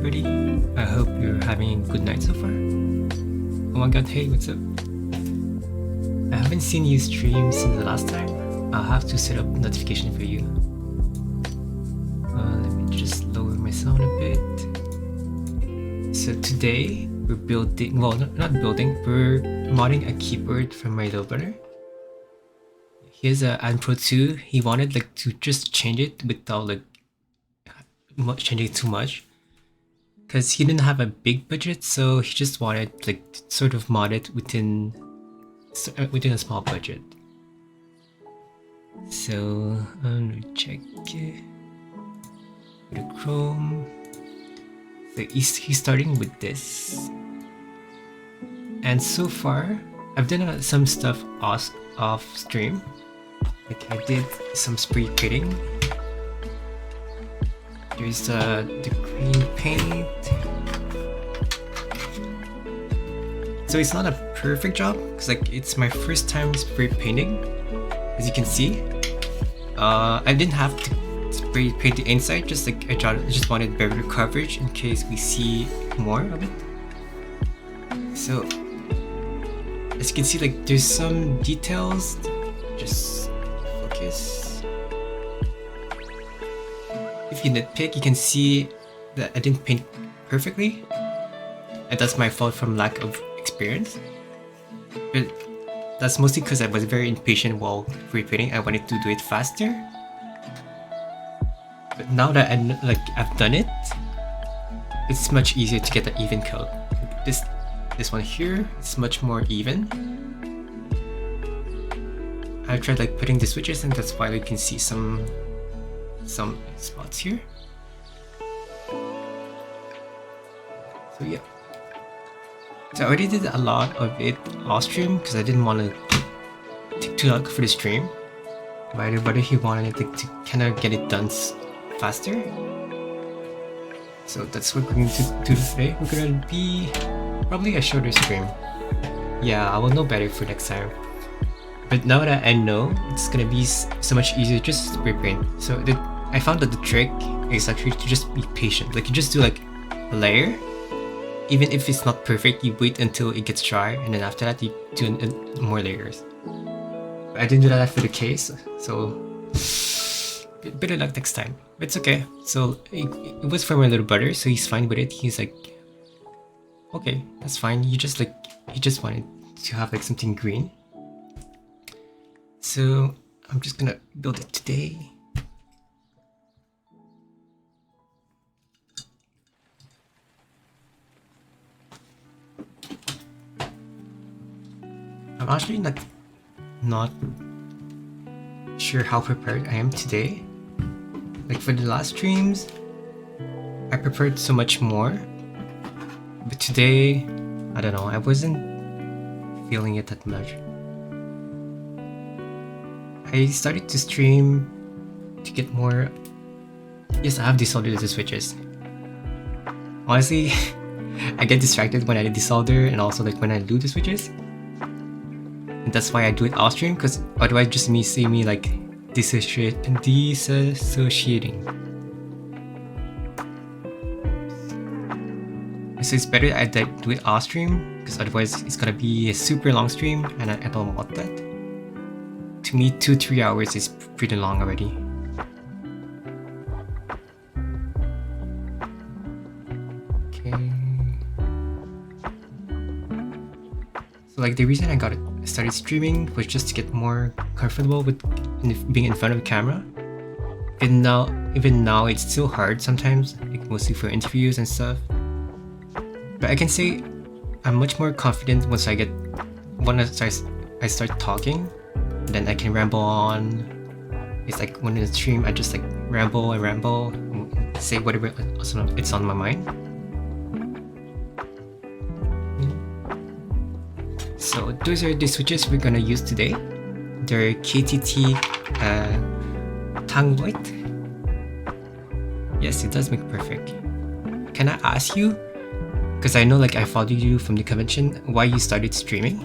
everybody. I hope you're having a good night so far. Oh my god, hey, what's up? I haven't seen you stream since the last time. I'll have to set up notification for you. Let me just lower my sound a bit. So today we're building, well, not building, we're modding a keyboard from my little brother. He has a Pro 2. He wanted like to just change it without like changing it too much, because he didn't have a big budget, so he just wanted like to sort of mod it within a small budget. So let me check it. Go to Chrome. So he's starting with this, and so far I've done some stuff off stream. Like I did some spray painting. There's the green paint. So it's not a perfect job because like it's my first time spray painting, as you can see. I didn't have to spray paint the inside, just like I just wanted better coverage in case we see more of it. So as you can see, like there's some details. Just focus. If you nitpick, you can see that I didn't paint perfectly, and that's my fault from lack of experience. But that's mostly because I was very impatient while repainting. I wanted to do it faster. But now that I've done it, it's much easier to get an even coat. This one here is much more even. I tried like putting the switches, and that's why you can see some spots here. So yeah. So I already did a lot of it off stream because I didn't want to take too long for the stream. But he wanted it to kind of get it done faster. So that's what we're going to do today. We're going to be probably a shorter stream. Yeah, I will know better for next time. But now that I know, it's gonna be so much easier just to spray paint. So I found that the trick is actually to just be patient. Like you just do like a layer. Even if it's not perfect, you wait until it gets dry, and then after that you do more layers. I didn't do that for the case, so better luck next time. But it's okay. So it was for my little brother, so he's fine with it. He's like, okay, that's fine. He just wanted to have like something green. So I'm just gonna build it today. I'm actually not sure how prepared I am today. Like for the last streams, I prepared so much more. But today, I don't know, I wasn't feeling it that much. I started to stream to get more. Yes, I have desoldered the switches. Honestly, I get distracted when I desolder and also like when I do the switches. And that's why I do it off stream, because otherwise just see me like disassociating. So it's better I do it off stream, because otherwise it's gonna be a super long stream and I don't want that. To me, 2-3 hours is pretty long already. Okay. So like the reason I started streaming was just to get more comfortable with being in front of the camera. And even now it's still hard sometimes, like mostly for interviews and stuff. But I can say I'm much more confident once I start talking. Then I can ramble on. It's like when in the stream I just like ramble and say whatever it's on my mind. So those are the switches we're gonna use today. They're KTT Tang White. Yes, it does make perfect. Can I ask you, because I know like I followed you from the convention, why you started streaming?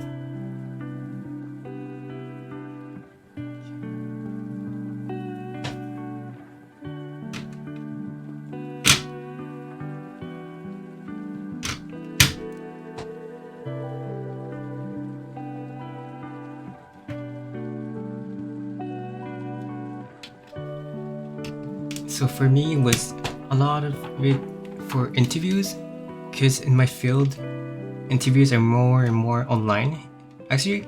So for me, it was a lot of it for interviews, because in my field, interviews are more and more online. Actually,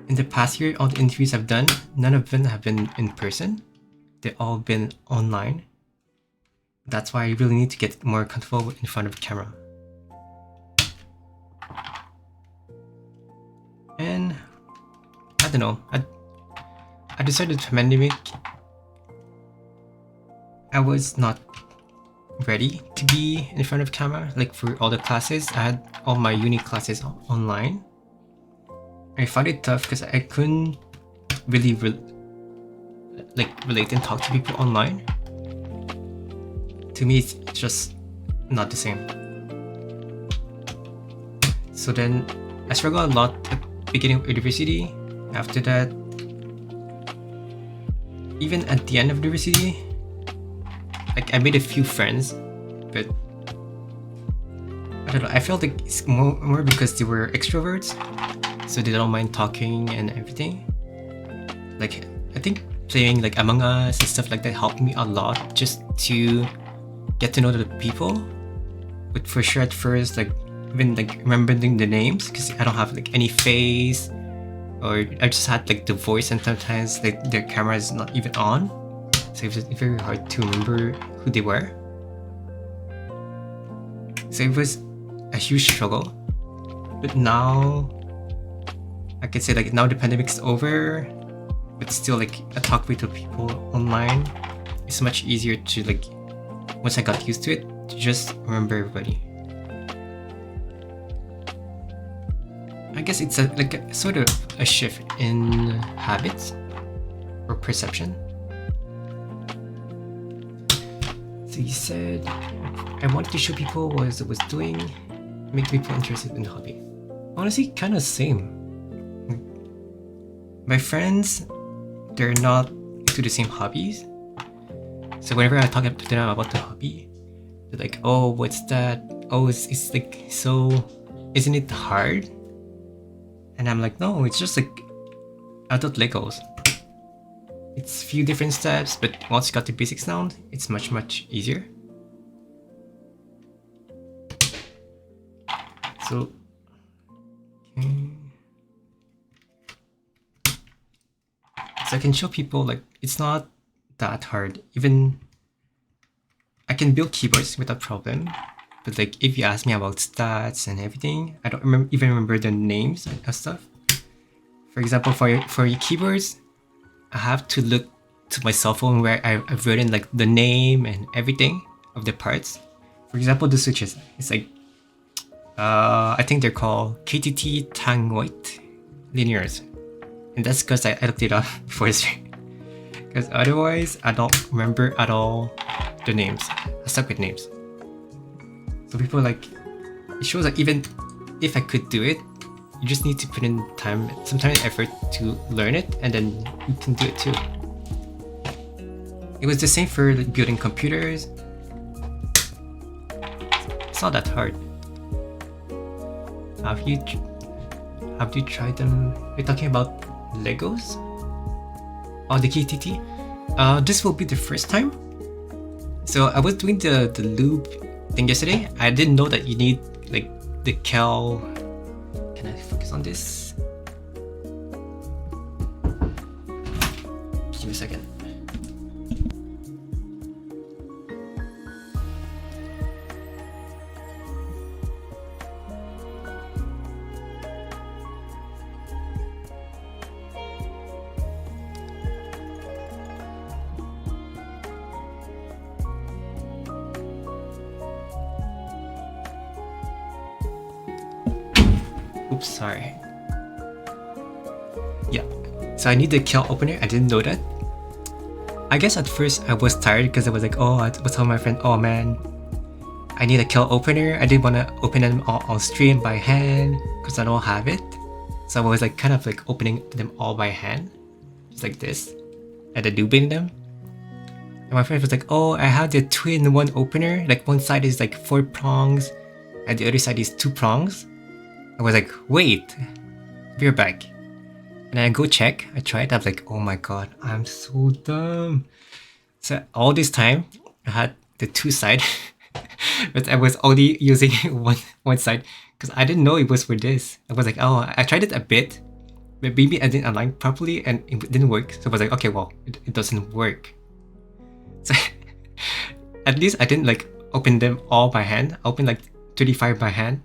in the past year, all the interviews I've done, none of them have been in person. They've all been online. That's why I really need to get more comfortable in front of the camera. And I don't know, I decided the pandemic, I was not ready to be in front of camera. Like for all the classes, I had all my uni classes online. I found it tough because I couldn't really relate and talk to people online. To me, it's just not the same. So then I struggled a lot at the beginning of university. After that, even at the end of university, like I made a few friends, but I don't know, I felt like it's more because they were extroverts, so they don't mind talking and everything. Like I think playing like Among Us and stuff like that helped me a lot just to get to know the people. But for sure at first, like even like remembering the names, because I don't have like any face, or I just had like the voice, and sometimes like their camera is not even on, so it was very hard to remember who they were. So it was a huge struggle. But now I can say like now the pandemic's over, but still like I talk with the people online. It's much easier to like, once I got used to it, to just remember everybody. I guess it's like a sort of a shift in habits or perception. So he said, I wanted to show people what I was doing, make people interested in the hobby. Honestly, kind of same. My friends, they're not into the same hobbies. So whenever I talk to them about the hobby, they're like, oh, what's that? Oh, it's like, so, isn't it hard? And I'm like, no, it's just like adult Legos. It's few different steps, but once you got the basics down, it's much easier. So, okay. So I can show people like it's not that hard. Even I can build keyboards without problem. But like if you ask me about stats and everything, I don't even remember the names of stuff. For example, for your keyboards, I have to look to my cell phone where I've written like the name and everything of the parts. For example, the switches. It's like I think they're called KTT Tangwhite linears, and that's because I looked it up before this stream. Because otherwise, I don't remember at all the names. I stuck with names. So people like, it shows that even if I could do it, you just need to put in time, some time and effort to learn it, and then you can do it too. It was the same for like, building computers. It's not that hard. Have you tried them? You're talking about Legos? Oh, the KTT? This will be the first time. So I was doing the lube thing yesterday. I didn't know that you need like the cal. Can I focus on this? Give me a second. Oops, sorry. Yeah, so I need the cal opener. I didn't know that. I guess at first I was tired because I was like, oh, I was telling my friend, oh man, I need a cal opener. I didn't want to open them all on stream by hand because I don't have it. So I was like kind of like opening them all by hand, just like this, and then lubing them. And my friend was like, oh, I have the 2-in-1 opener. Like one side is like 4 prongs and the other side is 2 prongs. I was like, wait, be right back. And I go check, I tried, I was like, oh my god, I'm so dumb. So all this time I had the two side, but I was only using one side because I didn't know it was for this. I was like, oh, I tried it a bit, but maybe I didn't align properly and it didn't work. So I was like, okay, well, it doesn't work. So at least I didn't like open them all by hand. I opened like 35 by hand,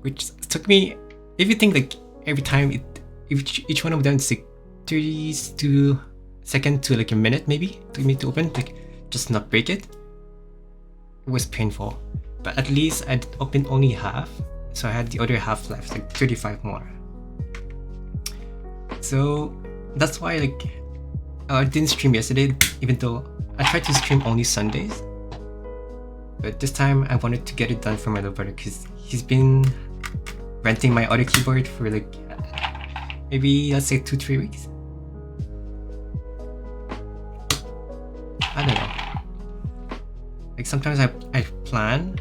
which took me, if you think like every time each one of them is like 30 to second to like a minute maybe took me to open, like just not break it. It was painful, but at least I opened only half, so I had the other half left, like 35 more. So that's why like I didn't stream yesterday, even though I tried to stream only Sundays. But this time I wanted to get it done for my little brother because he's been renting my other keyboard for like maybe let's say 2-3 weeks. I don't know. Like sometimes I plan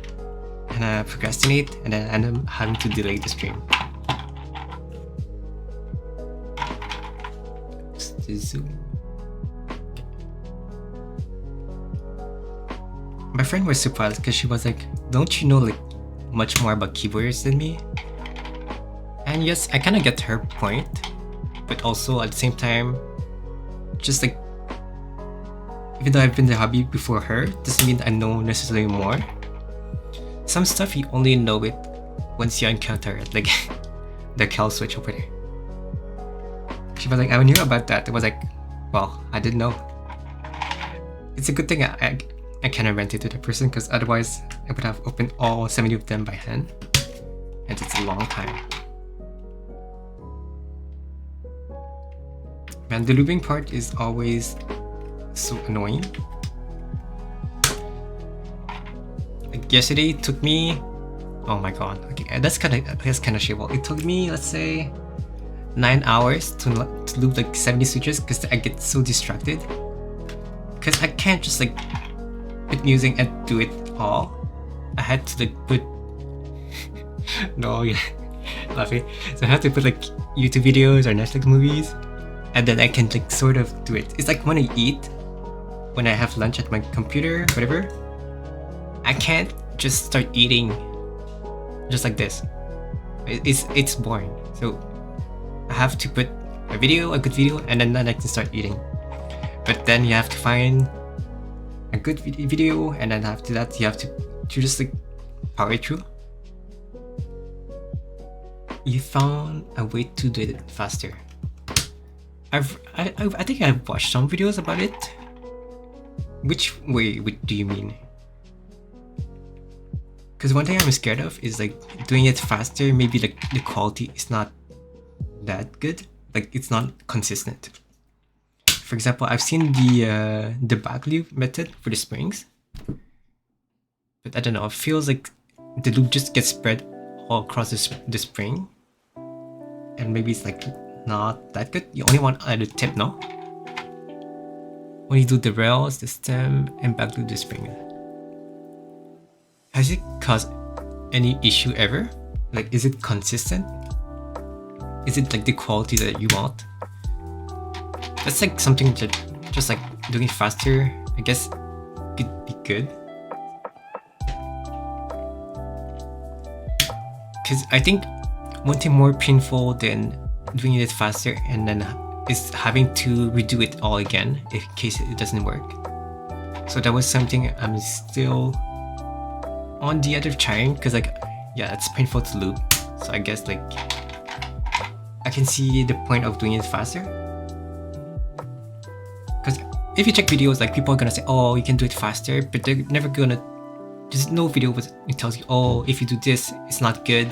and I procrastinate and then I end up having to delay the stream. Just the zoom. My friend was surprised because she was like, don't you know like much more about keyboards than me? And yes, I kind of get her point, but also at the same time, just like, even though I've been the hobby before her, doesn't mean I know necessarily more. Some stuff you only know it once you encounter it, like the cal switch over there. She was like, I knew about that. I was like, well, I didn't know. It's a good thing I kind of rented to the person because otherwise I would have opened all 70 of them by hand, and it's a long time. Man, the looping part is always so annoying. Like yesterday it took me, oh my god, okay, that's kind of shameful. It took me, let's say, 9 hours to loop like 70 switches because I get so distracted. Because I can't just like put music and do it all. I had to like put no, yeah, laughing. So I had to put like YouTube videos or Netflix movies, and then I can like sort of do it. It's like when I eat, when I have lunch at my computer, whatever, I can't just start eating just like this. It's boring. So I have to put a good video, and then I can start eating. But then you have to find a good video, and then after that you have to just like power it through. You found a way to do it faster. I think I've watched some videos about it. Which way do you mean? Because one thing I'm scared of is like doing it faster, maybe like the quality is not that good, like it's not consistent. For example, I've seen the back loop method for the springs, but I don't know, it feels like the loop just gets spread all across the spring, and maybe it's like not that good. You only want the tip, no? When you do the rails, the stem, and back loop the spring. Has it caused any issue ever? Like, is it consistent? Is it like the quality that you want? That's like something that just like doing it faster, I guess, could be good. Because I think one thing more painful than doing it faster and then is having to redo it all again in case it doesn't work. So that was something I'm still on the edge of trying, because like, yeah, it's painful to loop. So I guess like I can see the point of doing it faster. Because if you check videos, like people are gonna say, oh, you can do it faster, but they're never gonna, there's no video that tells you, oh, if you do this, it's not good,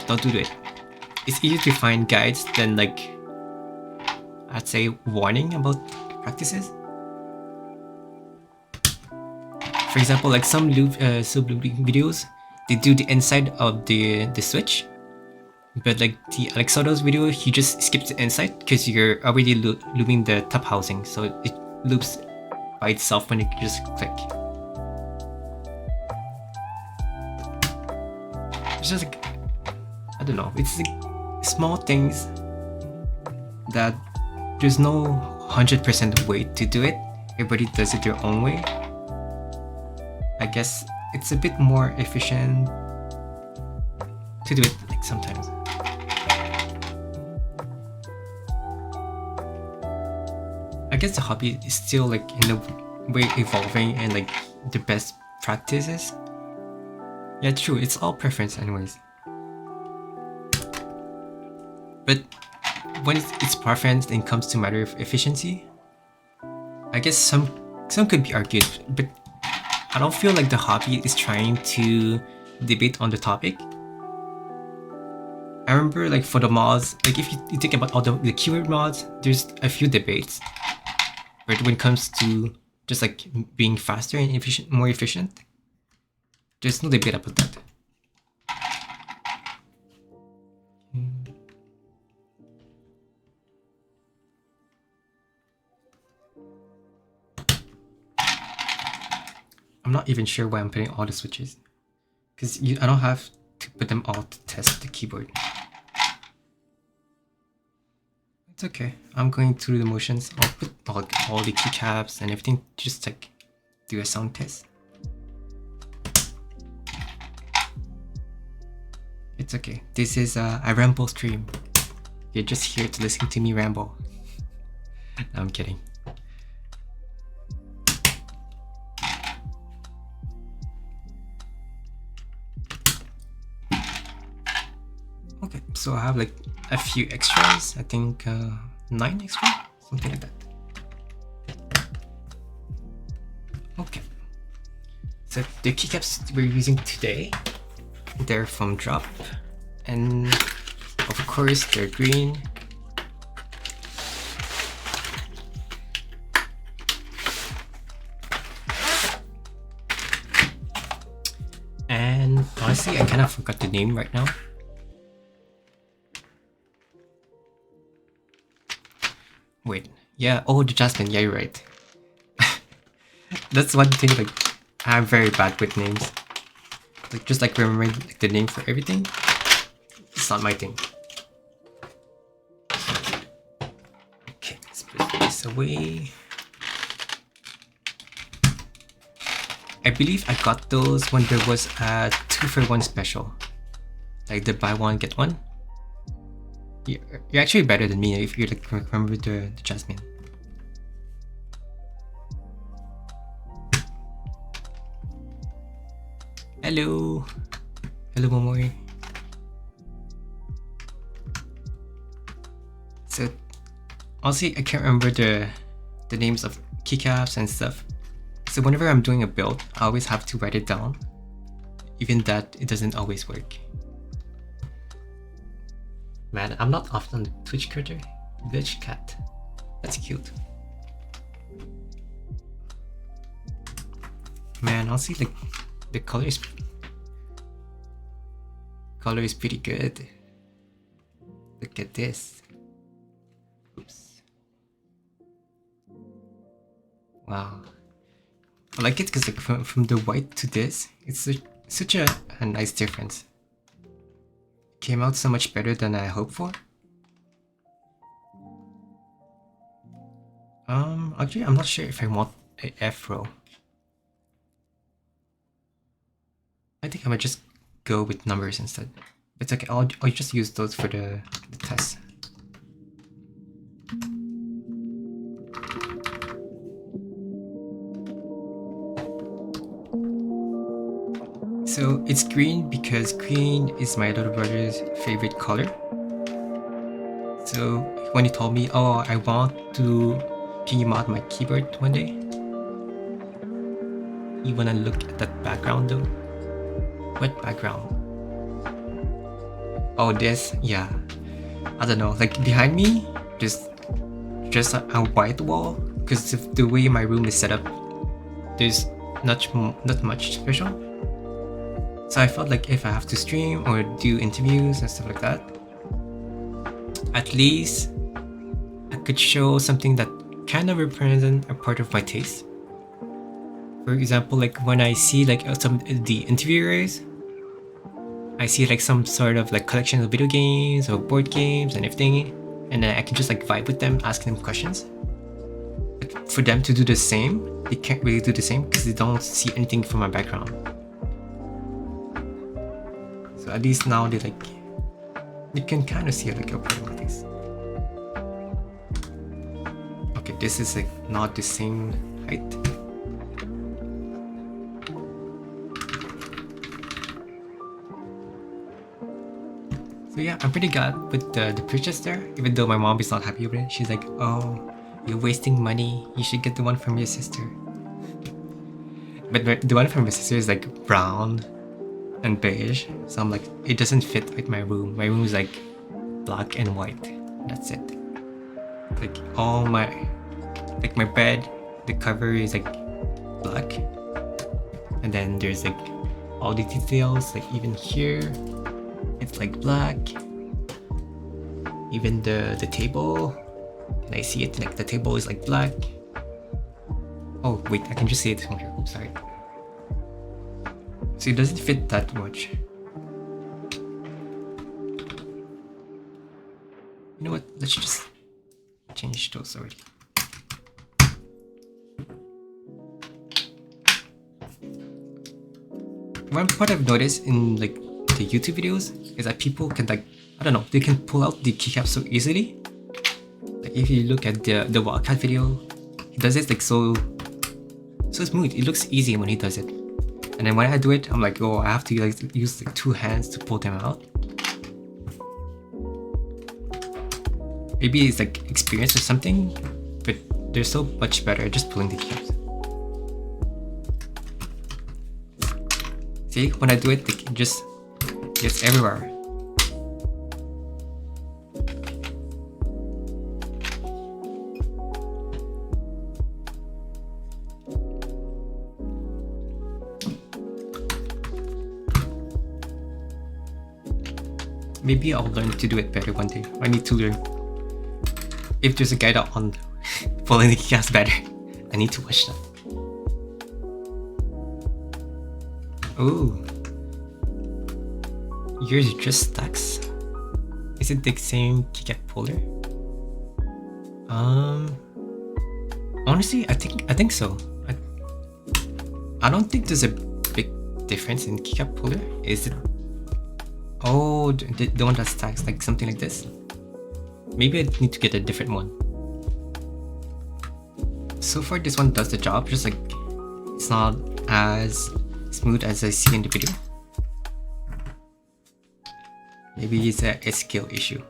don't do it. It's easier to find guides than like, I'd say, warning about practices. For example, like some looping videos, they do the inside of the switch, but like the Alexodo's video, he just skips the inside because you're already looping the top housing, so it loops by itself when you just click. It's just like, I don't know, it's like small things that there's no 100% way to do it. everybody does it their own way. I guess it's a bit more efficient to do it like sometimes. I guess the hobby is still like in a way evolving and like the best practices. Yeah, true, it's all preference anyways. But when it's preference and comes to matter of efficiency, I guess some could be argued, but I don't feel like the hobby is trying to debate on the topic. I remember like for the mods, like if you think about all the keyword mods, there's a few debates. But when it comes to just like being faster and efficient, more efficient, there's no debate about that. I'm not even sure why I'm putting all the switches, because I don't have to put them all to test the keyboard. It's okay. I'm going through the motions. I'll put all the keycaps and everything, just like do a sound test. It's okay. This is a ramble stream. You're just here to listen to me ramble. No, I'm kidding. Okay, so I have like a few extras. I think 9 extra, something like that. Okay. So the keycaps we're using today, they're from Drop, and of course they're green. And honestly, I kind of forgot the name right now. Wait, yeah, oh, the Jasmine, yeah, you're right. That's one thing, like, I'm very bad with names. Like, just like remembering like, the name for everything, it's not my thing. Okay, let's put this away. I believe I got those when there was a 2-for-1 special. Like the buy one, get one. You're actually better than me if you like remember the Jasmine. Hello! Hello, Momori. So, honestly, I can't remember the names of keycaps and stuff. So whenever I'm doing a build, I always have to write it down. Even that, it doesn't always work. Man, I'm not often on the Twitch critter. Bitch cat. That's cute. Man, honestly, like, the color is pretty good. Look at this. Oops. Wow. I like it because like from the white to this, it's such a nice difference. Came out so much better than I hoped for. Actually, I'm not sure if I want a F-row. I think I might just go with numbers instead. It's okay, I'll just use those for the test. So it's green because green is my little brother's favorite color. So when he told me, oh, I want to, can you mod my keyboard one day? You wanna look at that background though? What background? Oh, this, yeah. I don't know, like behind me, just a white wall, because of the way my room is set up, there's not much special. So I felt like if I have to stream or do interviews and stuff like that, at least I could show something that kind of represents a part of my taste. For example, like when I see like some the interviewers, I see like some sort of like collection of video games or board games and everything, and then I can just like vibe with them, ask them questions. But But for them to do the same, they can't really do the same because they don't see anything from my background. So at least now they can kind of see like okay, like this. Okay, this is like not the same height. So yeah, I'm pretty glad with the purchase there, even though my mom is not happy with it. She's like, oh, you're wasting money. You should get the one from your sister. But the one from my sister is like brown and beige. So I'm like, it doesn't fit with my room. My room is like black and white. That's it. Like all my, like my bed, the cover is like black. And then there's like all the details, like even here. It's like black. Even the table, and I see it like the table is like black. Oh wait, I can just see it from here. Oops, sorry. So it doesn't fit that much. You know what? Let's just change those already. One part I've noticed in like the YouTube videos is that people can like, I don't know, they can pull out the keycap so easily. Like if you look at the Wildcat video, he does it like so smooth. It looks easy when he does it. And then when I do it, I'm like, oh, I have to like use like 2 hands to pull them out. Maybe it's like experience or something, but they're so much better at just pulling the keycaps. See, when I do it, like, it just gets everywhere. Maybe I'll learn to do it better one day. I need to learn. If there's a guide on pulling the keycaps better, I need to watch that. Ooh. Yours just stacks? Is it the same keycap puller? Honestly, I think so. I don't think there's a big difference in keycap puller. Is it? Oh, the one that stacks, like something like this. Maybe I need to get a different one. So far, this one does the job. Just like it's not as smooth as I see in the video. Maybe it's a skill issue.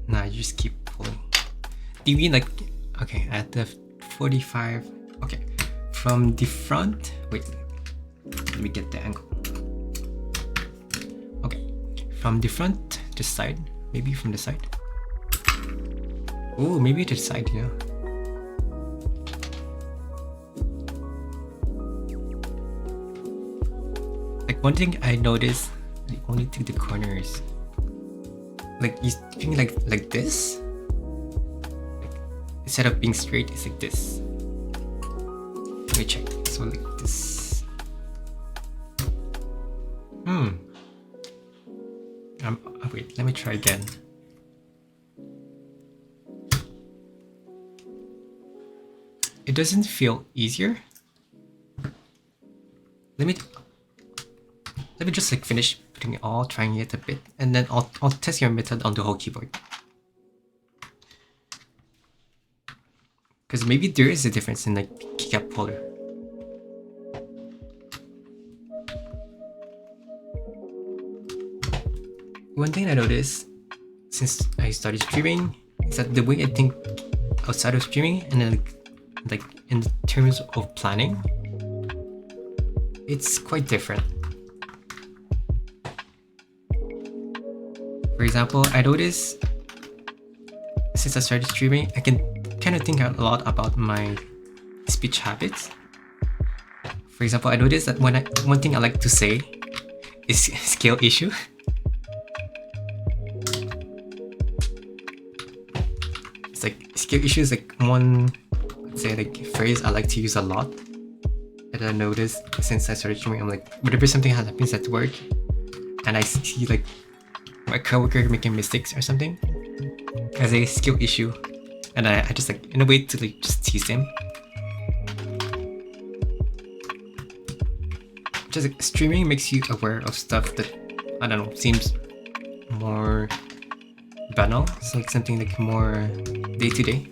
Nah, you just keep pulling. Do you mean like, okay, at the 45, okay, from the front, wait, let me get the angle. Okay, from the front to side, maybe from the side. Oh, maybe to the side, yeah. Like one thing I noticed, like only to the corners. Like you think like this. Like, instead of being straight, it's like this. Let me check. So like this. Wait. Let me try again. It doesn't feel easier. Let me just like finish putting it all, trying it a bit, and then I'll test your method on the whole keyboard. Because maybe there is a difference in like keycap puller. One thing I noticed since I started streaming is that the way I think outside of streaming and then like in terms of planning, it's quite different. For example, I noticed since I started streaming, I can kind of think a lot about my speech habits. For example, I noticed that one thing I like to say is scale issue. It's like scale issue is like one, let's say like phrase I like to use a lot. And I noticed since I started streaming, I'm like, whenever something happens at work and I see like my coworker making mistakes or something as a skill issue, and I just like in a way to like just tease him. Just like, streaming makes you aware of stuff that I don't know seems more banal. It's like something like more day to day.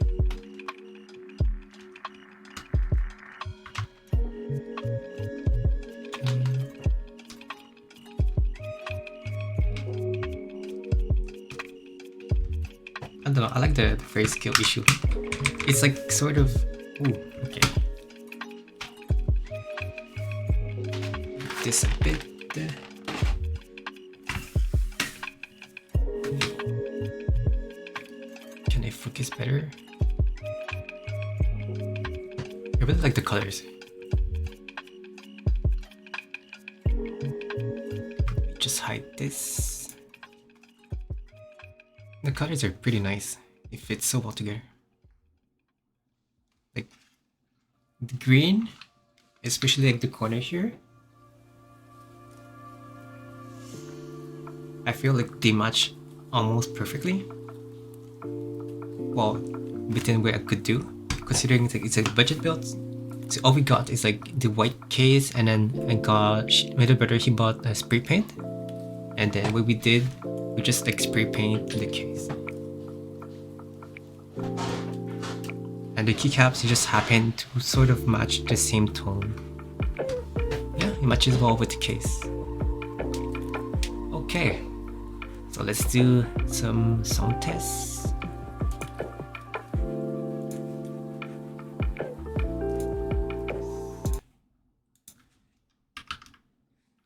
I don't know, I like the phrase skill issue. It's like sort of, ooh, okay. This a bit. Can I focus better? I really like the colors. Just hide this. The colors are pretty nice. It fits so well together. Like the green, especially like the corner here. I feel like they match almost perfectly. Well, within what I could do, considering it's a budget build. So all we got is like the white case, and then I got my little brother, he bought a spray paint, and then what we did, we just like spray paint the case. And the keycaps just happen to sort of match the same tone. Yeah, it matches well with the case. Okay, so let's do some sound tests.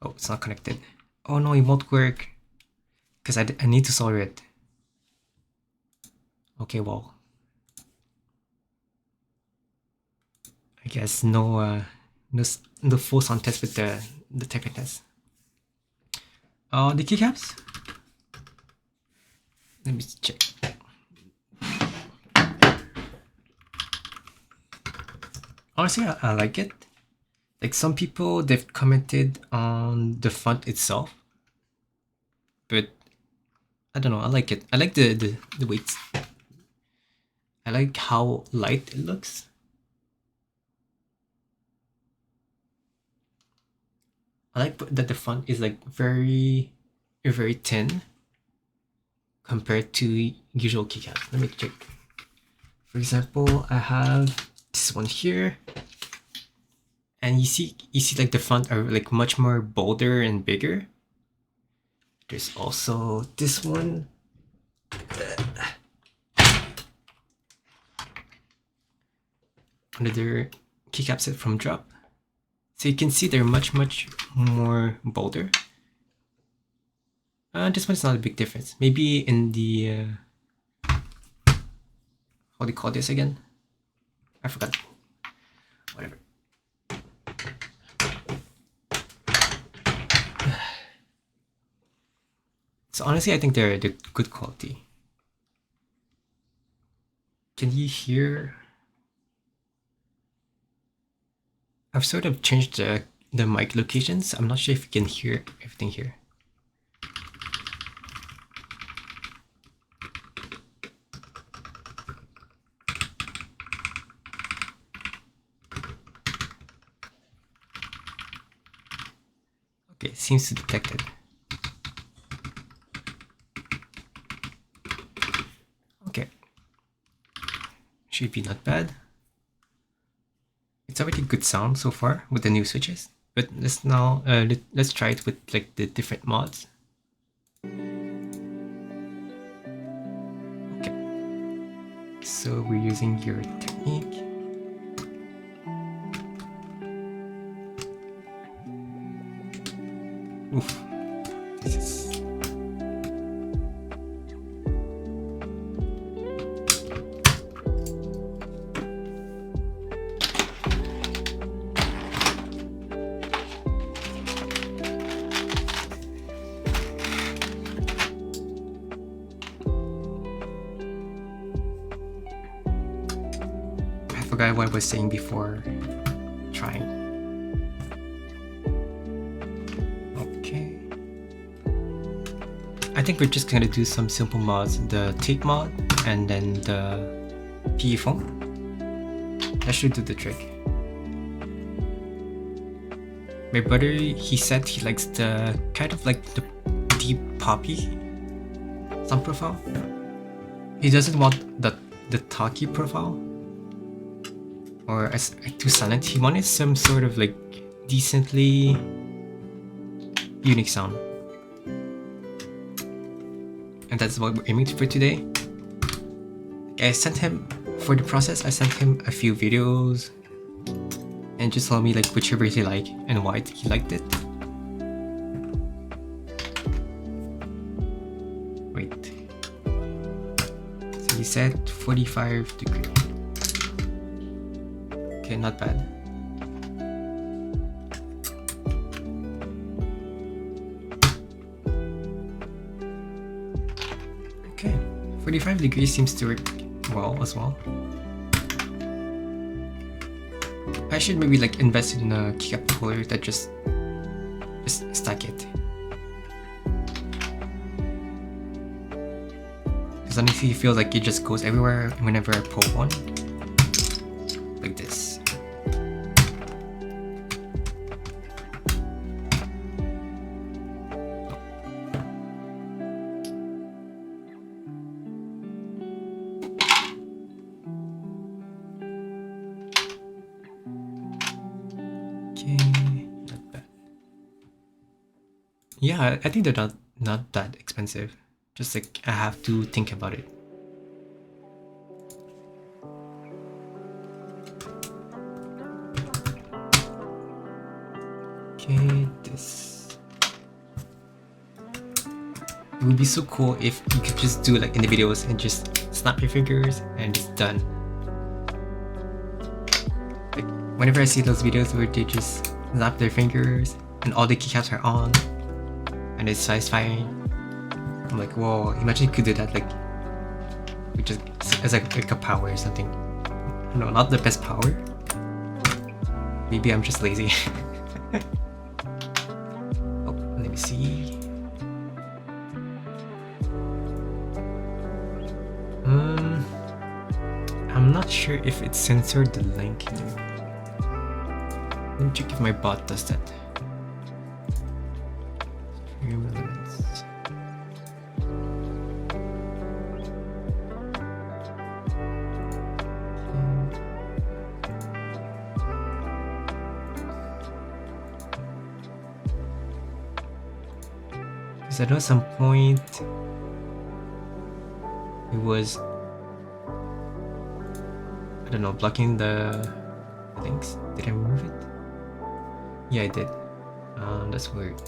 Oh, it's not connected. Oh no, it won't work. Because I need to solder it. Okay, well. I guess no full sound test with the typing test. The keycaps? Let me check. Honestly, I like it. Like some people, they've commented on the font itself, but I don't know. I like it. I like the weights. I like how light it looks. I like that the font is like very thin compared to usual keycaps. Let me check. For example, I have this one here, and you see like the font are like much more bolder and bigger. There's also this one. Another keycap set from Drop. So you can see they're much more bolder. This one's not a big difference. Maybe in the how do you call this again? I forgot. Whatever. So honestly, I think they're good quality. Can you hear? I've sort of changed the mic locations. I'm not sure if you can hear everything here. Okay, seems to detect it. Okay, should be not bad. It's already good sound so far with the new switches, but let's now let's try it with like the different mods. Okay, so we're using your technique. Oof, this is. I forgot what I was saying before trying. I think we're just gonna do some simple mods, the tape mod and then the PE foam. That should do the trick. My brother, he said he likes the kind of like the deep poppy sound profile. He doesn't want the talky profile or as too silent. He wanted some sort of like decently unique sound. And that's what we're aiming for today. I sent him, for the process, I sent him a few videos and just told me like whichever he liked and why he liked it. Wait. So he said 45 degrees. Okay, not bad. Okay, 45 degrees seems to work well as well. I should maybe like invest in a keycap cooler that just stack it. Because honestly, I feel like it just goes everywhere whenever I pull one. Like this. Not bad. Yeah, I think they're not that expensive. Just like I have to think about it. Okay, this. It would be so cool if you could just do like in the videos and just snap your fingers and it's done. Like whenever I see those videos where they just snap their fingers and all the keycaps are on and it's satisfying, I'm like, whoa, imagine you could do that like with just as like a power or something. No, not the best power. Maybe I'm just lazy. Oh, let me see. I'm not sure if it censored the link here. Let me check if my bot does that. Stream elements. Because I know at some point it was, I don't know, blocking the links. Did I remove it? Yeah, I did. That's weird.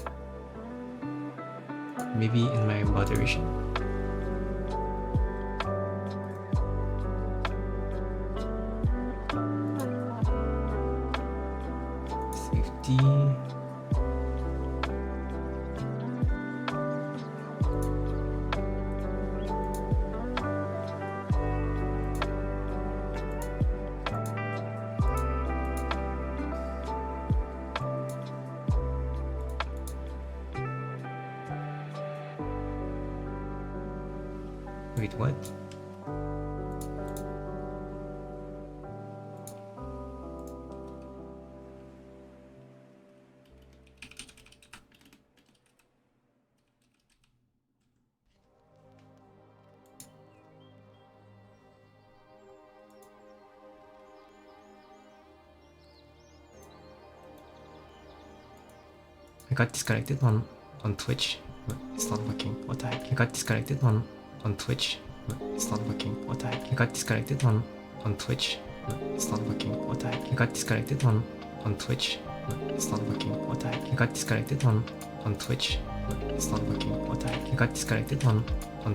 Maybe in my moderation. Safety. Wait, what? I got disconnected on Twitch, but it's not working. What the heck? I got disconnected on Twitch, but it's not working. What the heck? I got disconnected on Twitch, but it's not working. What the heck? I got disconnected on Twitch, but it's not working. What the heck? I got disconnected on Twitch, but it's not working. What the heck? I got disconnected on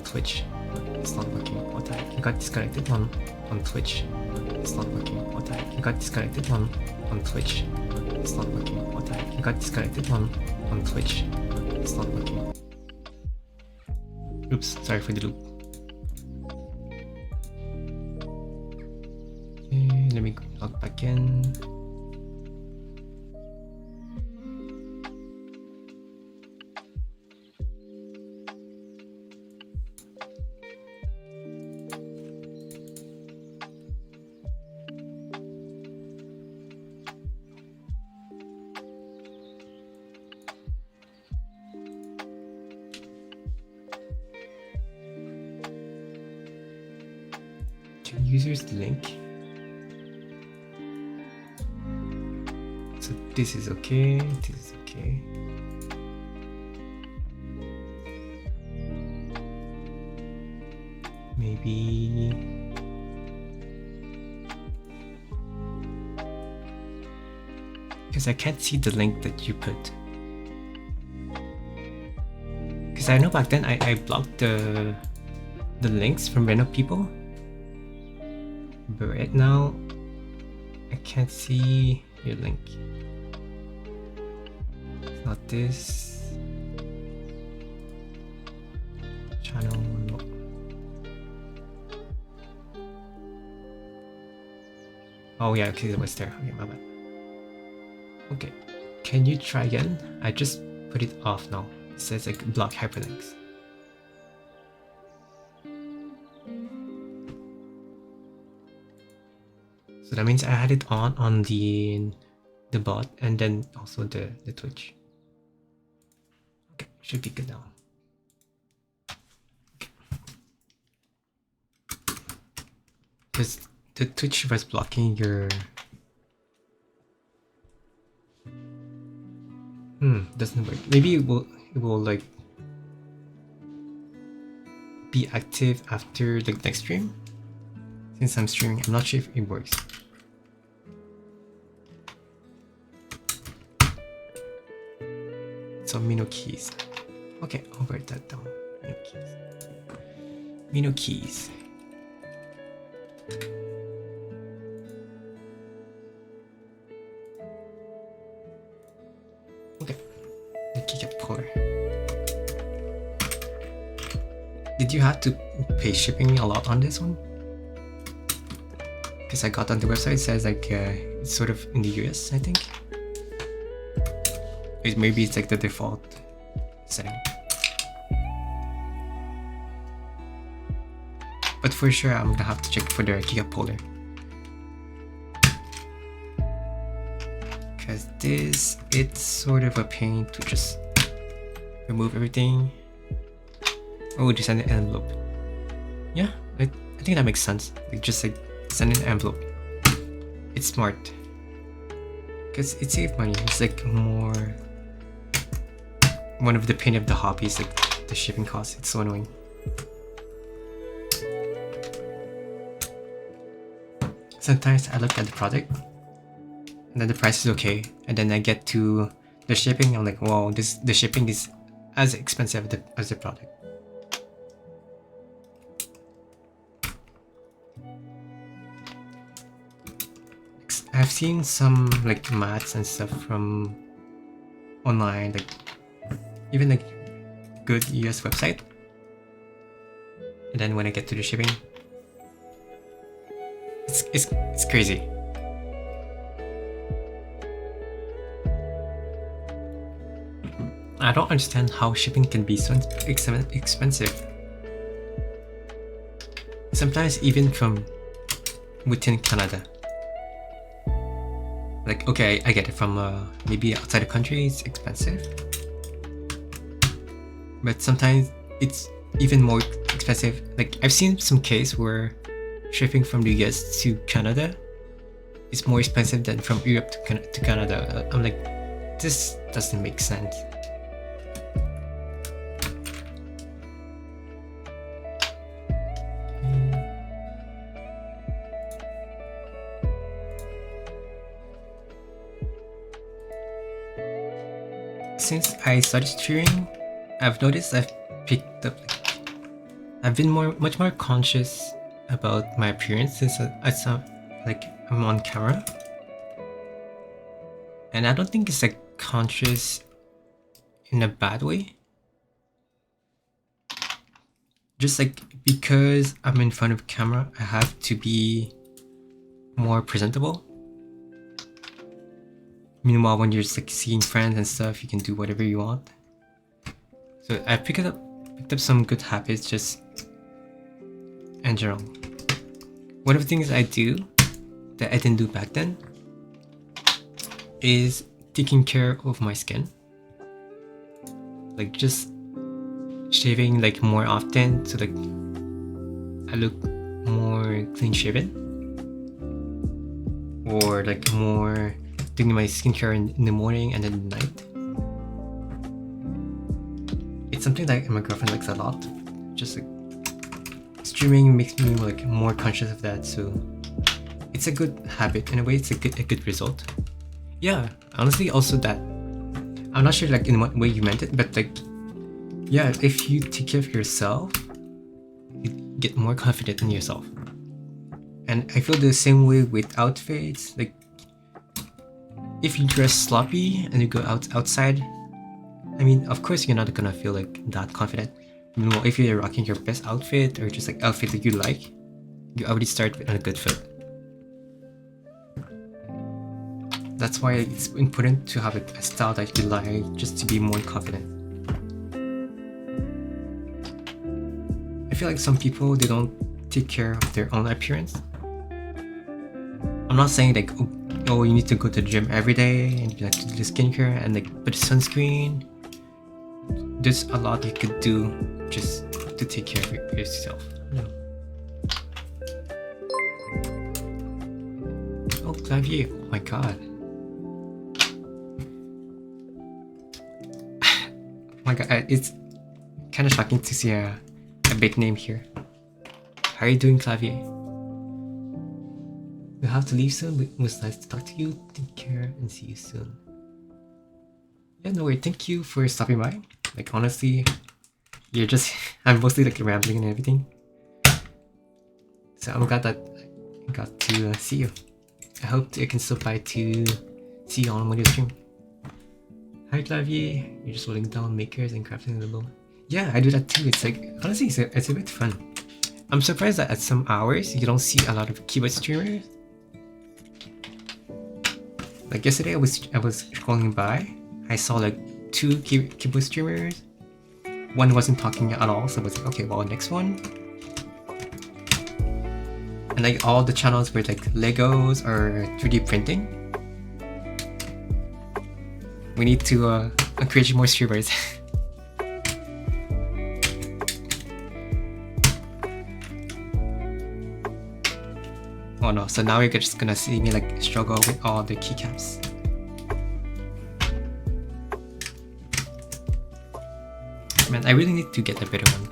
Twitch, but it's not working. What the heck? I got disconnected on Twitch, but it's not working. What the heck? I got disconnected on Twitch, but it's not working. What the heck? I got disconnected on Twitch, but it's not working. Oops, sorry for the loop. Okay, let me log back in. to users link. So this is okay, this is okay. Maybe because I can't see the link that you put. Because I know back then I blocked the links from random people, but right now I can't see your link. It's not this channel. No. Oh yeah, okay, it was there. Okay, my bad. Okay, can you try again? I just put it off now. It says like block hyperlinks. So that means I had it on the bot and then also the Twitch. Okay, should be good now. Okay. Because the Twitch was blocking your doesn't work. Maybe it will like be active after the next stream. Since I'm streaming, I'm not sure if it works. So Mino keys. Okay, I'll write that down. Mino keys. Mino keys. Okay, the keycap color. Did you have to pay shipping a lot on this one? Because I got on the website, it says like it's sort of in the US, I think. Maybe it's like the default setting. But for sure, I'm gonna have to check for the keycap holder. Because this, it's sort of a pain to just remove everything. Oh, just send an envelope. Yeah, I think that makes sense. Like just like send an envelope. It's smart. Because it saves money. It's like more... One of the pain of the hobby is like the shipping cost. It's so annoying. Sometimes I look at the product and then the price is okay, and then I get to the shipping. I'm like, wow, the shipping is as expensive as the product. I've seen some like mats and stuff from online, like even like good US website, and then when I get to the shipping, it's crazy. I don't understand how shipping can be so expensive. Sometimes even from within Canada. Like, okay, I get it from maybe outside the country, it's expensive. But sometimes it's even more expensive. Like, I've seen some case where shipping from the US to Canada is more expensive than from Europe to Canada. I'm like, this doesn't make sense. Since I started streaming, I've noticed I've picked up, like, I've been much more conscious about my appearance since I'm on camera. And I don't think it's like conscious in a bad way. Just like because I'm in front of camera, I have to be more presentable. Meanwhile, when you're just like seeing friends and stuff, you can do whatever you want. So I picked up some good habits just in general. One of the things I do that I didn't do back then is taking care of my skin. Like just shaving like more often so like I look more clean shaven, or like more doing my skincare in the morning and then at night. It's something that my girlfriend likes a lot. Just like streaming makes me like more conscious of that, so it's a good habit. In a way, it's a good result. Yeah, honestly, also that I'm not sure like in what way you meant it, but like yeah, if you take care of yourself, you get more confident in yourself. And I feel the same way with outfits. Like if you dress sloppy and you go outside, I mean, of course you're not gonna feel like that confident. Well, if you're rocking your best outfit or just like outfit that you like, you already start on a good foot. That's why it's important to have a style that you like, just to be more confident. I feel like some people, they don't take care of their own appearance. I'm not saying like, oh, you need to go to the gym every day and like do the skincare and like put sunscreen. There's a lot you could do just to take care of yourself. No. Oh, Clavier! Oh my god! Oh my god! It's kind of shocking to see a big name here. How are you doing, Clavier? We'll have to leave soon. It was nice to talk to you. Take care and see you soon. Yeah, no way. Thank you for stopping by. Like honestly, you're just I'm mostly like rambling and everything. So I'm glad that I got to see you. I hope I can stop by to see you on your stream. Hi Clavier, you're just holding down makers and crafting the bow. Yeah, I do that too. It's like honestly, it's a bit fun. I'm surprised that at some hours you don't see a lot of keyboard streamers. Like yesterday, I was scrolling by. I saw like 2 keyboard streamers. One wasn't talking at all, so I was like, okay, well, next one. And like all the channels were like Legos or 3D printing. We need to encourage more streamers. Oh no, so now you're just gonna see me like struggle with all the keycaps. Man, I really need to get a better one.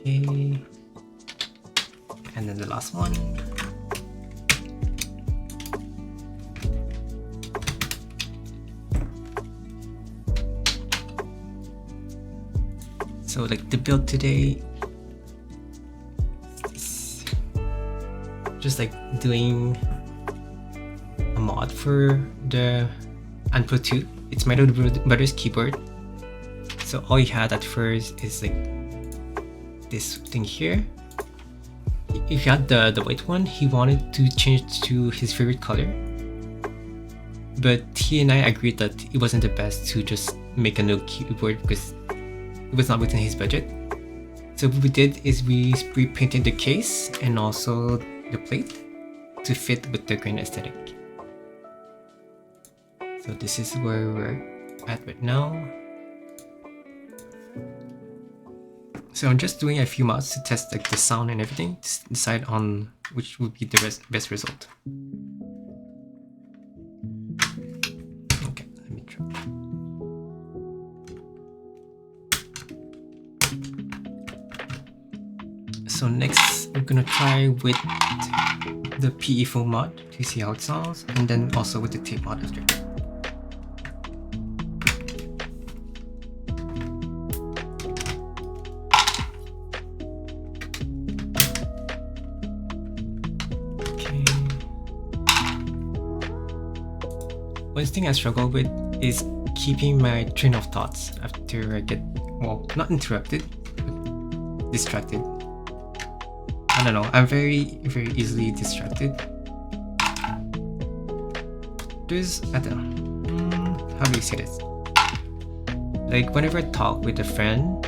Okay. And then the last one. So like the build today, just like doing a mod for the Anpro 2. It's my little brother's keyboard. So all he had at first is like this thing here. If you had the white one, he wanted to change to his favorite color. But he and I agreed that it wasn't the best to just make a new keyboard because it was not within his budget. So what we did is we spray painted the case and also the plate to fit with the green aesthetic. So this is where we're at right now. So I'm just doing a few mods to test like the sound and everything to decide on which would be the best result. Okay, let me try. So next I'm gonna try with the PE foam mod to see how it sounds, and then also with the tape mod after. Okay. One thing I struggle with is keeping my train of thoughts after I get, well, not interrupted, but distracted. I don't know, I'm very easily distracted. There's, I don't know, how do you say this? Like whenever I talk with a friend,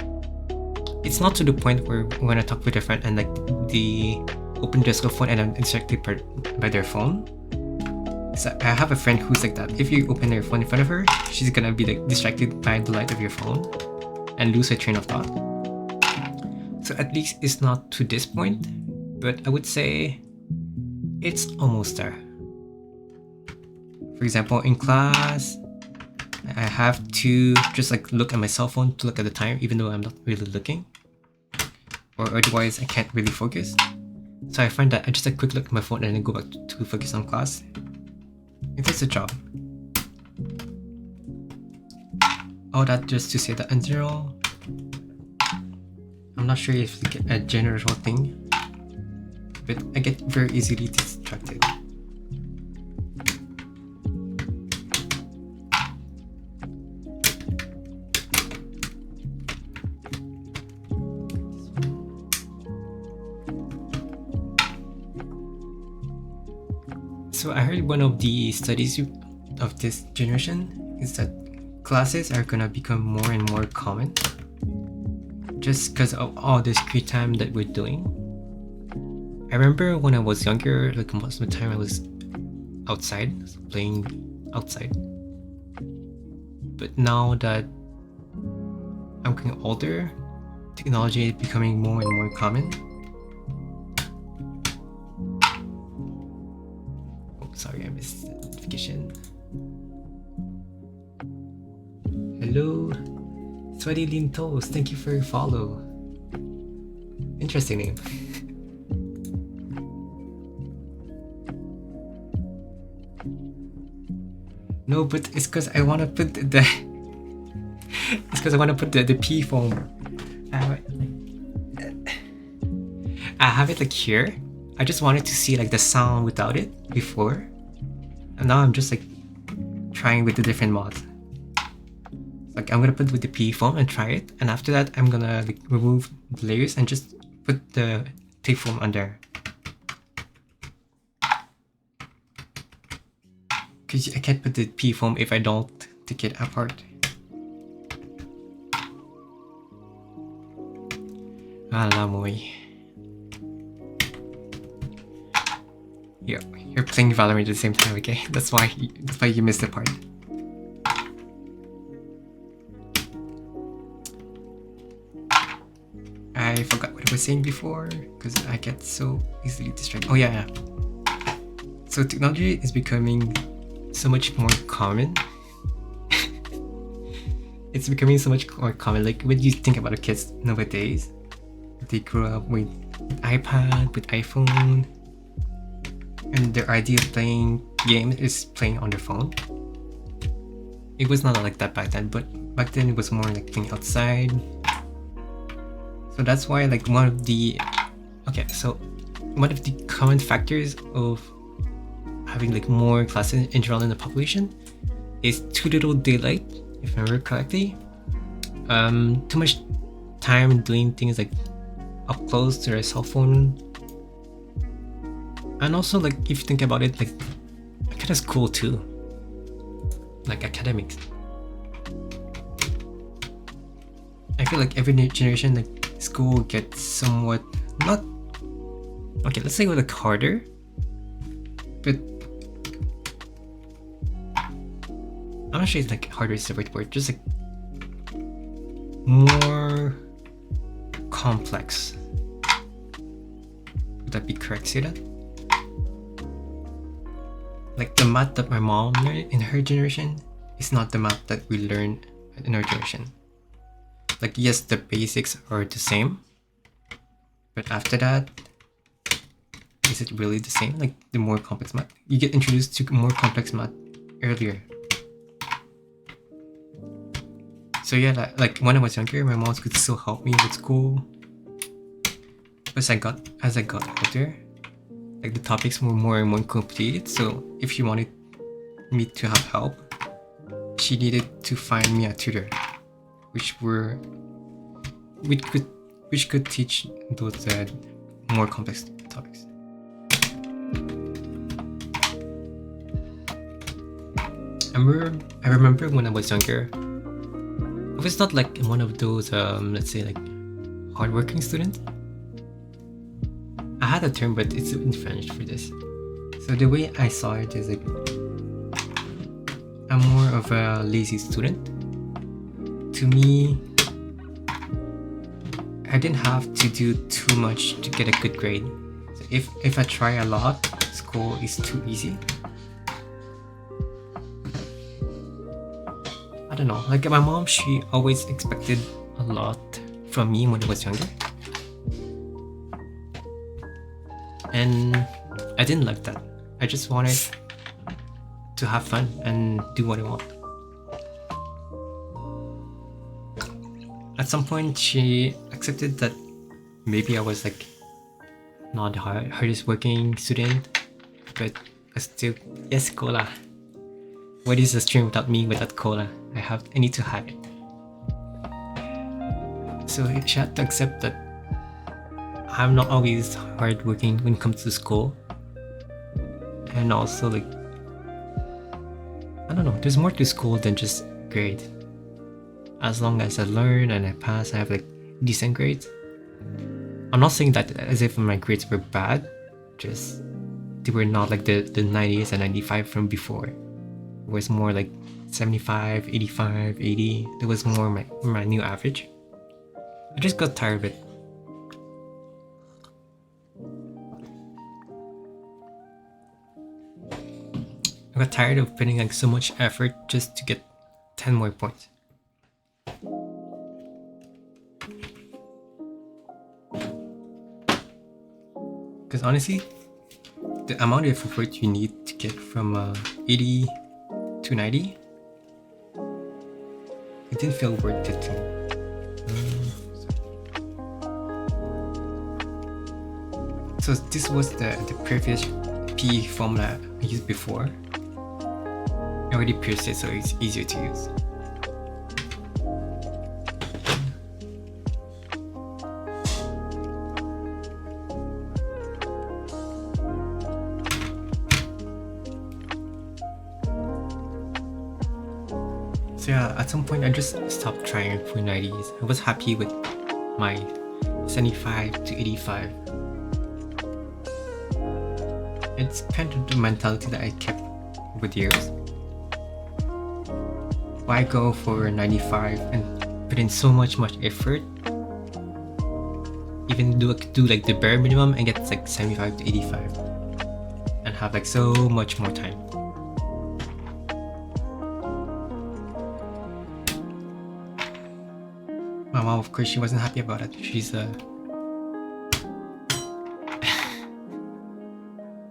it's not to the point where when I talk with a friend and like they open their cell phone and I'm distracted by their phone. So I have a friend who's like that. If you open her phone in front of her, she's gonna be like distracted by the light of your phone and lose her train of thought. So at least it's not to this point, but I would say it's almost there. For example, in class, I have to just like look at my cell phone to look at the time, even though I'm not really looking, or otherwise I can't really focus. So I find that I just like quick look at my phone and then go back to focus on class. It does the job. All that just to say that in general, I'm not sure if it's a general thing, but I get very easily distracted. So I heard one of the studies of this generation is that classes are gonna become more and more common just because of all this screen time that we're doing. I remember when I was younger, like most of the time I was outside, playing outside. But now that I'm getting older, technology is becoming more and more common. Sorry, I missed the notification. Hello, Sweaty Lean Toast, thank you for your follow. Interesting name. No, but it's because I want to put the it's because I want to put the P foam. I have it like here. I just wanted to see like the sound without it before, and now I'm just like trying with the different mods. Like I'm gonna put with the P foam and try it, and after that I'm gonna like remove the layers and just put the tape foam under. Cause I can't put the P foam if I don't take it apart. Alamoy. Yeah, you're playing Valorant at the same time, okay? That's why you missed the part. I forgot what I was saying before because I get so easily distracted. Oh yeah. So technology is becoming so much more common. It's becoming so much more common. Like when you think about the kids nowadays, they grew up with iPad, with iPhone, and their idea of playing games is playing on their phone. It was not like that back then, but back then it was more like playing outside. So that's why like one of the common factors of having like more classes in general in the population is too little daylight, if I remember correctly. Too much time doing things like up close to their cell phone. And also like if you think about it, like kind of school too. Like academics. I feel like every generation like school gets somewhat not okay, let's say like harder. But I'm not sure it's like harder is the right word, just like more complex. Would that be correct to say that? Like the math that my mom learned in her generation is not the math that we learn in our generation. Like yes, the basics are the same, but after that, is it really the same? Like the more complex math, you get introduced to more complex math earlier. So yeah, like when I was younger, my mom could still help me with school. As I got older, like the topics were more and more completed. So if she wanted me to have help, she needed to find me a tutor, which could teach those more complex topics. I remember when I was younger, I was not like one of those let's say like hardworking students. I had a term, but it's in French for this. So the way I saw it is like I'm more of a lazy student. To me, I didn't have to do too much to get a good grade. So if I try a lot, school is too easy. I don't know, like my mom, she always expected a lot from me when I was younger. And I didn't like that. I just wanted to have fun and do what I want. At some point, she accepted that maybe I was like not the hardest working student, but I still, yes, cola. What is a stream without me, without cola? I need to have it. So she had to accept that I'm not always hardworking when it comes to school. And also, like, I don't know, there's more to school than just grade. As long as I learn and I pass, I have like decent grades. I'm not saying that as if my grades were bad, just they were not like the 90s and 95 from before. It was more like 75, 85, 80. It was more my new average. I just got tired of it. I got tired of putting like so much effort just to get 10 more points. Because honestly, the amount of effort you need to get from 80 to 90, it didn't feel worth it to me. So this was the previous PE formula I used before. I already pierced it, so it's easier to use. So yeah, at some point I just stopped trying for 90s. I was happy with my 75 to 85. It's kind of the mentality that I kept with years. Why go for 95 and put in so much effort? Even do like the bare minimum and get like 75 to 85 and have like so much more time. My mom, of course, she wasn't happy about it. She's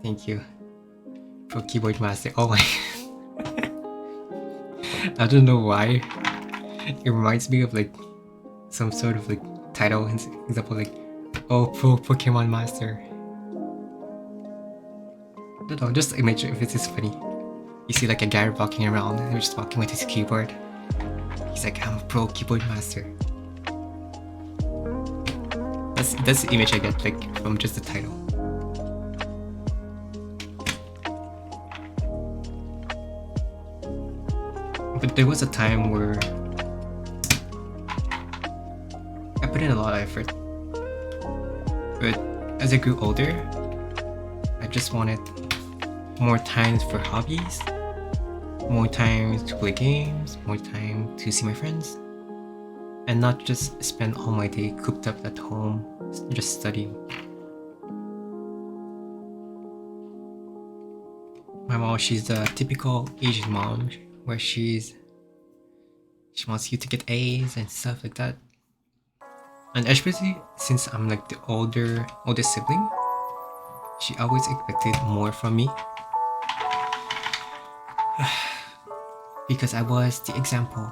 thank you for keyboard master. Oh my. I don't know why. It reminds me of like some sort of like title, example like, oh, pro Pokemon master. I don't know, just imagine if it's just funny. You see like a guy walking around and he's just walking with his keyboard. He's like, I'm a pro keyboard master. That's the image I get like from just the title. But there was a time where I put in a lot of effort. But as I grew older, I just wanted more time for hobbies, more time to play games, more time to see my friends, and not just spend all my day cooped up at home just studying. My mom, she's the typical Asian mom where she wants you to get A's and stuff like that. And especially since I'm like the oldest sibling, she always expected more from me. Because I was the example.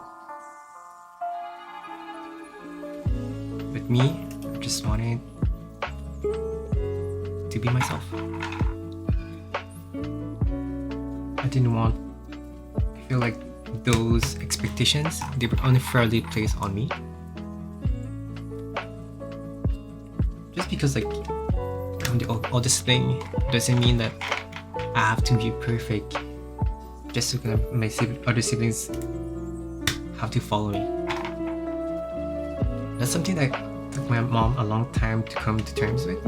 But me, I just wanted to be myself. I didn't want to feel like those expectations, they were unfairly placed on me. Just because like I'm the oldest sibling doesn't mean that I have to be perfect just so that my other siblings have to follow me. That's something that took my mom a long time to come to terms with.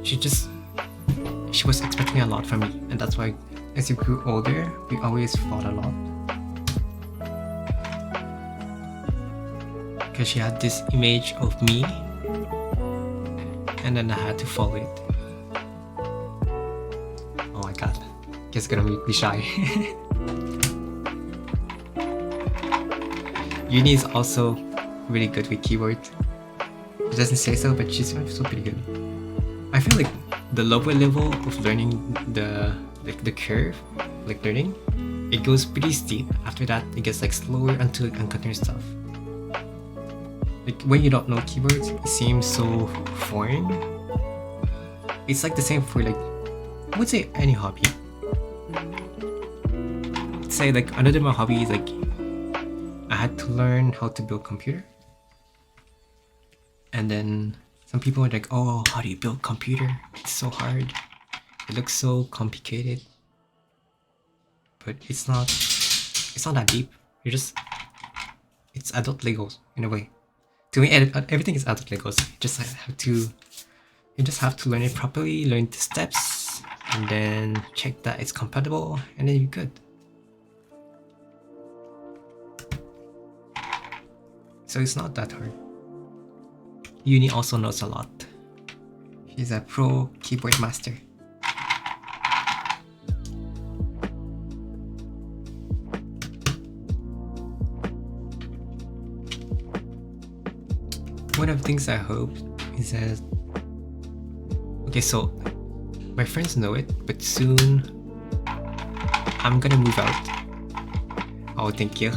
She was expecting a lot from me, and that's why as you grew older, we always fought a lot. Because she had this image of me, and then I had to follow it. Oh my god, guess gonna make me shy. Uni is also really good with keywords. She doesn't say so, but she's also pretty good. I feel like the lower level of learning the curve, like learning, it goes pretty steep. After that, it gets like slower until you encounter stuff. Like when you don't know keywords, it seems so foreign. It's like the same for like, I would say any hobby. Say like another my hobby is like, I had to learn how to build computer. And then some people are like, oh, how do you build computer? It's so hard. It looks so complicated. But it's not that deep. It's adult Legos in a way. To me, everything is adult Legos. You just have to learn it properly, learn the steps, and then check that it's compatible, and then you're good. So it's not that hard. Uni also knows a lot. She's a pro keyboard master. One of the things I hope is that, okay, so my friends know it, but soon I'm gonna move out. Oh, thank you.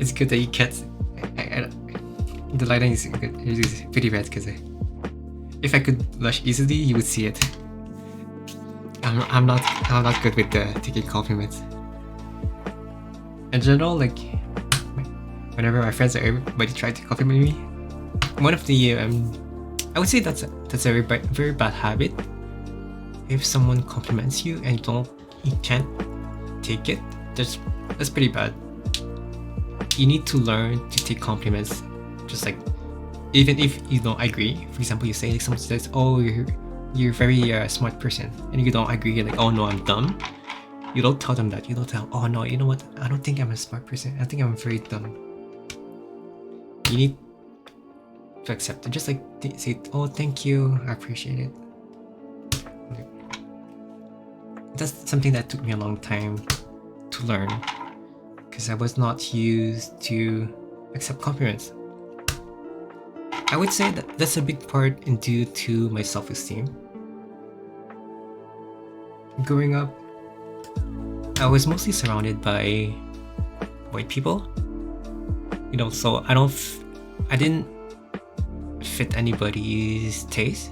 It's good that you can't. The lighting is good. It's pretty bad because if I could blush easily, you would see it. I'm not good with taking compliments. In general, like whenever my friends or everybody try to compliment me, one of the I would say that's a very bad habit. If someone compliments you and you can't take it, that's pretty bad. You need to learn to take compliments. Just like, even if you don't agree, for example, you say like someone says, "Oh, you're very smart person," and you don't agree, you're like, "Oh no, I'm dumb." You don't tell them that. You don't tell, "Oh no, you know what? I don't think I'm a smart person. I think I'm very dumb." You need to accept it. Just like say, "Oh, thank you. I appreciate it." That's something that took me a long time to learn, because I was not used to accept compliments. I would say that that's a big part in due to my self-esteem. Growing up, I was mostly surrounded by white people. You know, so I didn't fit anybody's taste.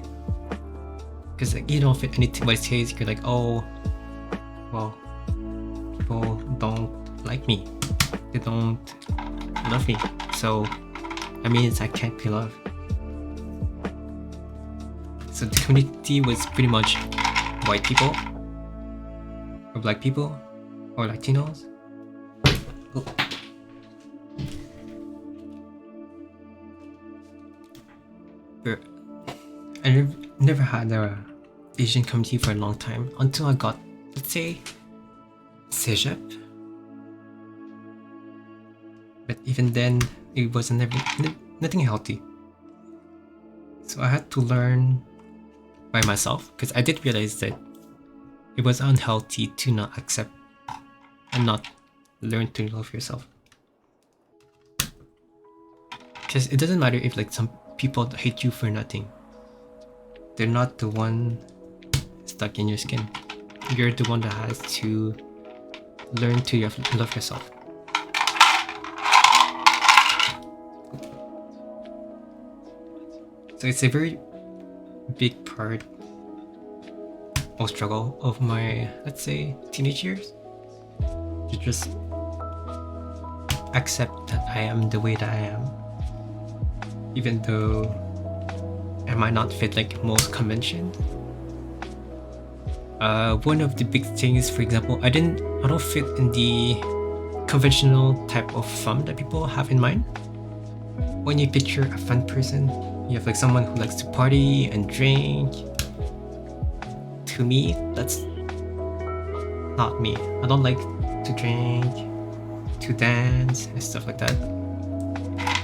Because like, you don't fit anybody's taste, you're like, oh, well, people don't like me. They don't love me. So that means I can't be loved. So the community was pretty much white people, or black people, or Latinos. Oh. But I never had a Asian community for a long time until I got, let's say, Cégep. But even then, it wasn't nothing healthy. So I had to learn by myself, because I did realize that it was unhealthy to not accept and not learn to love yourself. Because it doesn't matter if like some people hate you for nothing. They're not the one stuck in your skin. You're the one that has to learn to love yourself. So it's a very big part or struggle of my, let's say, teenage years, to just accept that I am the way that I am, even though I might not fit like most conventions. One of the big things, for example, I don't fit in the conventional type of fun that people have in mind. When you picture a fun person, you have like someone who likes to party and drink. To me, that's not me. I don't like to drink, to dance, and stuff like that.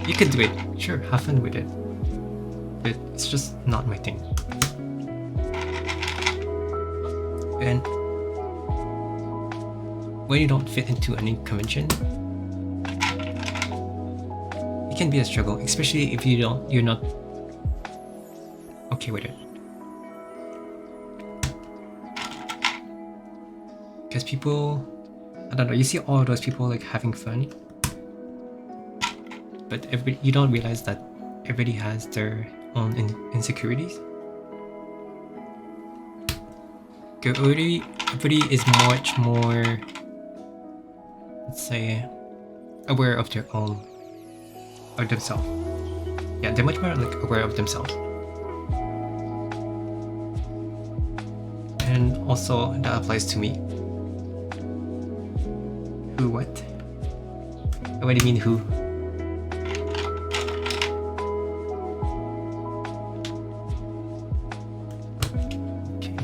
You can do it, sure, have fun with it, but it's just not my thing. And when you don't fit into any convention, it can be a struggle, especially if you're not okay with it. Because people, I don't know, you see all those people like having fun, but you don't realize that everybody has their own insecurities. Everybody is much more, let's say, aware of their own, or themselves. Yeah, they're much more like aware of themselves. And also that applies to me. Who, what? What do you mean who? Okay.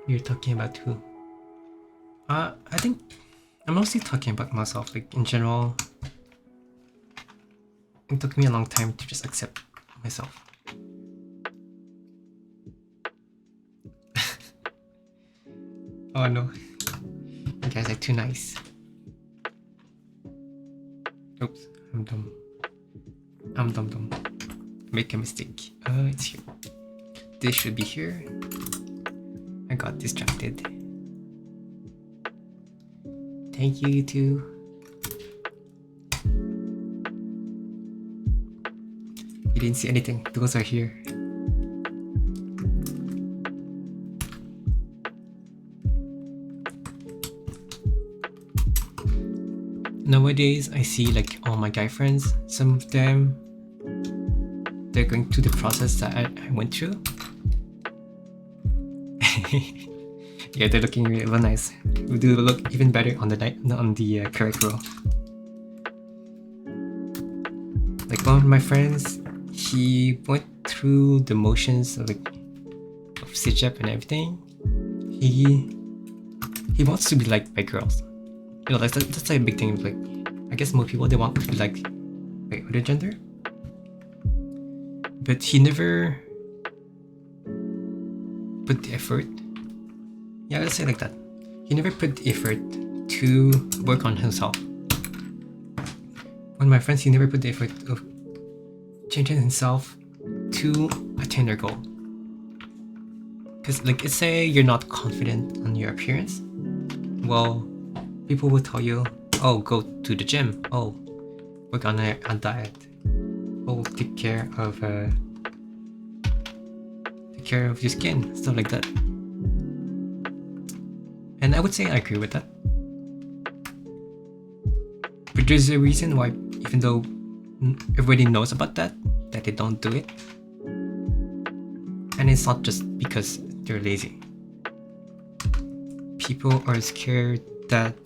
You're talking about who? I think I'm mostly talking about myself, like in general. It took me a long time to just accept myself. Oh no, you guys are too nice. Oops, I'm dumb. Make a mistake. It's here. This should be here. I got distracted. Thank you, you two. You didn't see anything. Those are here. Nowadays, I see like all my guy friends, some of them, they're going through the process that I went through. Yeah, they're looking really nice. We do look even better on the correct row. Like one of my friends, he went through the motions of sit-up and everything. He wants to be liked by girls. You know, that's like a big thing. Like, I guess most people, they want to be liked by other gender, but he never put the effort. Yeah, let's say like that. He never put the effort to work on himself. One of my friends, he never put the effort of changing himself to attain their goal. Because like, let's say you're not confident on your appearance. Well, people will tell you, oh, go to the gym. Oh, work on a diet. Oh, take care of your skin, stuff like that. And I would say I agree with that. But there's a reason why, even though everybody knows about that they don't do it. And it's not just because they're lazy. People are scared that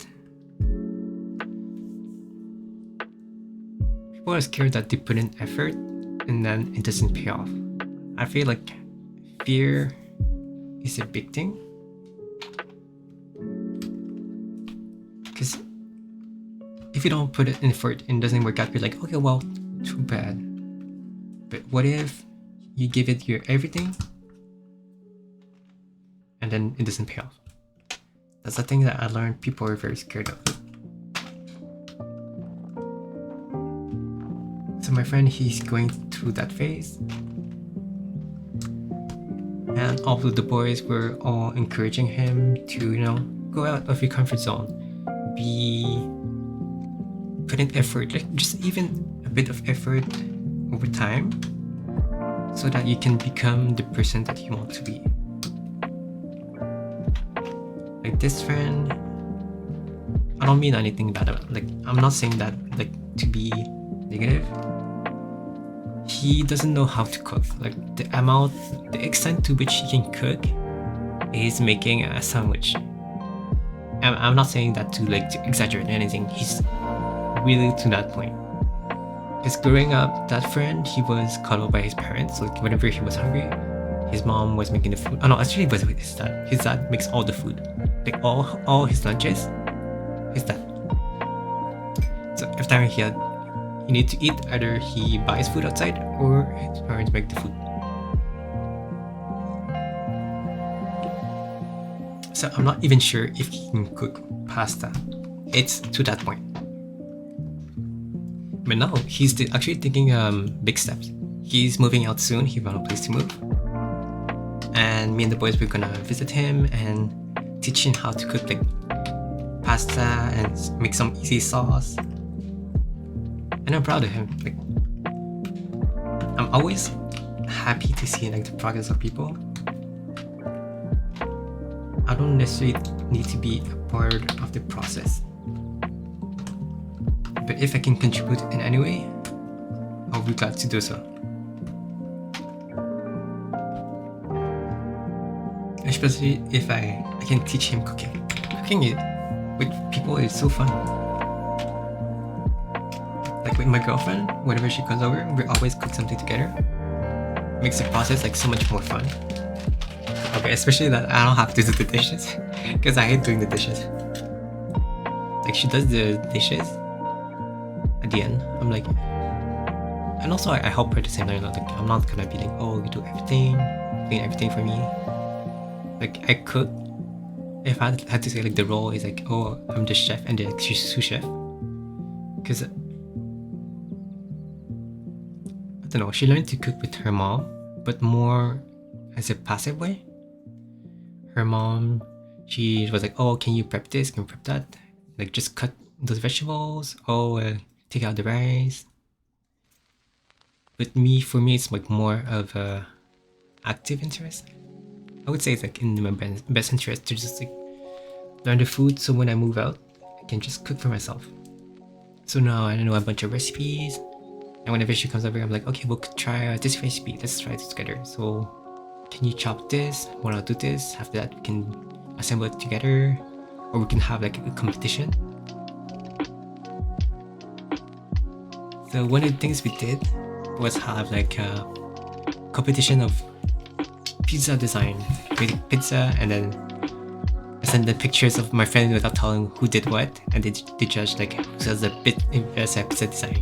they put in effort and then it doesn't pay off. I feel like fear is a big thing. Because if you don't put it in effort and it doesn't work out, you're like, okay, well, too bad. But what if you give it your everything and then it doesn't pay off? That's the thing that I learned people are very scared of. So my friend, he's going through that phase. And all of the boys were all encouraging him to, you know, go out of your comfort zone. Put in effort, like just even a bit of effort over time, so that you can become the person that you want to be. Like this friend, I don't mean anything bad about it. Like, I'm not saying that like to be negative. He doesn't know how to cook. Like the extent to which he can cook is making a sandwich. I'm not saying that to exaggerate anything. He's really to that point. Because growing up, that friend, he was cuddled by his parents. So like whenever he was hungry, his mom was making the food. Oh no, actually it was with his dad. His dad makes all the food. Like all his lunches, his dad. So every time he needs to eat, either he buys food outside or his parents make the food. So I'm not even sure if he can cook pasta. It's to that point. But now he's actually taking big steps. He's moving out soon. He found a place to move, and me and the boys were gonna visit him and teach him how to cook like pasta and make some easy sauce. And I'm proud of him. Like, I'm always happy to see like the progress of people. I don't necessarily need to be a part of the process, but if I can contribute in any way, I'll be glad to do so. Especially if I can teach him cooking. Cooking with people is so fun. Like with my girlfriend, whenever she comes over, we always cook something together. Makes the process like so much more fun. Okay, especially that I don't have to do the dishes, because I hate doing the dishes. Like she does the dishes at the end. I'm like, and also I help her at the same time. Like I'm not gonna be like, oh, you do everything, clean everything for me. Like I cook. If I had to say like the role is like, oh, I'm the chef and the sous chef, because I don't know. She learned to cook with her mom, but more as a passive way. Her mom, she was like, oh, can you prep this? Can you prep that? Like just cut those vegetables. Oh, take out the rice. But for me, it's like more of a active interest. I would say it's like in my best interest to just like learn the food, so when I move out, I can just cook for myself. So now I know a bunch of recipes, and whenever she comes over, I'm like, okay, we'll try this recipe. Let's try it together. So can you chop this? When I'll do this, after that we can assemble it together, or we can have like a competition. So one of the things we did was have like a competition of pizza design. We did pizza, and then I sent the pictures of my friend without telling who did what, and they judged like who has the best pizza design.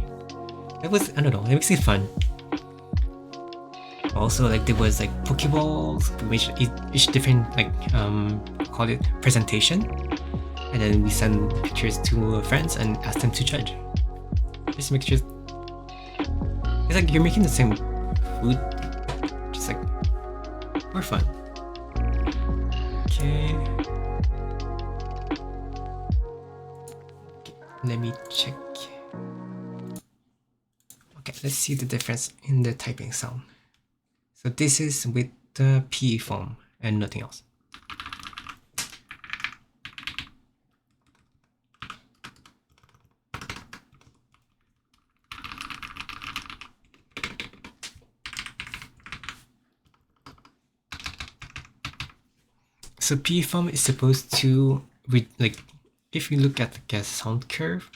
It was, I don't know, it makes it fun. Also, like there was like pokeballs, which each different like call it presentation, and then we send pictures to friends and ask them to judge. Just make sure it's like you're making the same food, just like more fun. Okay, let me check. Okay, let's see the difference in the typing sound. So this is with the P form and nothing else. So P form is supposed to like, if you look at the sound curve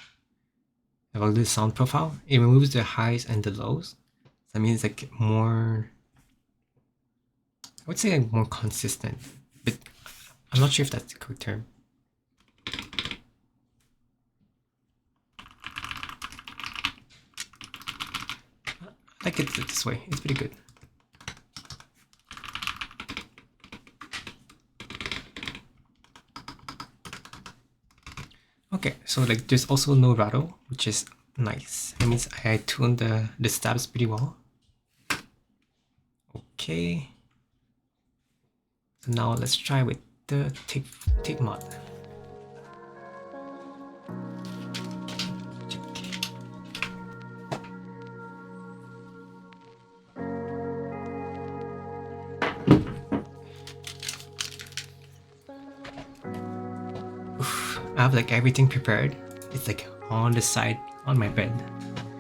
about the sound profile, it removes the highs and the lows. That means like more, I would say like more consistent, but I'm not sure if that's the correct term. I like it this way, it's pretty good. Okay, so like there's also no rattle, which is nice. That means I tuned the stabs pretty well. Okay. So now let's try with the tape mod. I have like everything prepared. It's like on the side on my bed.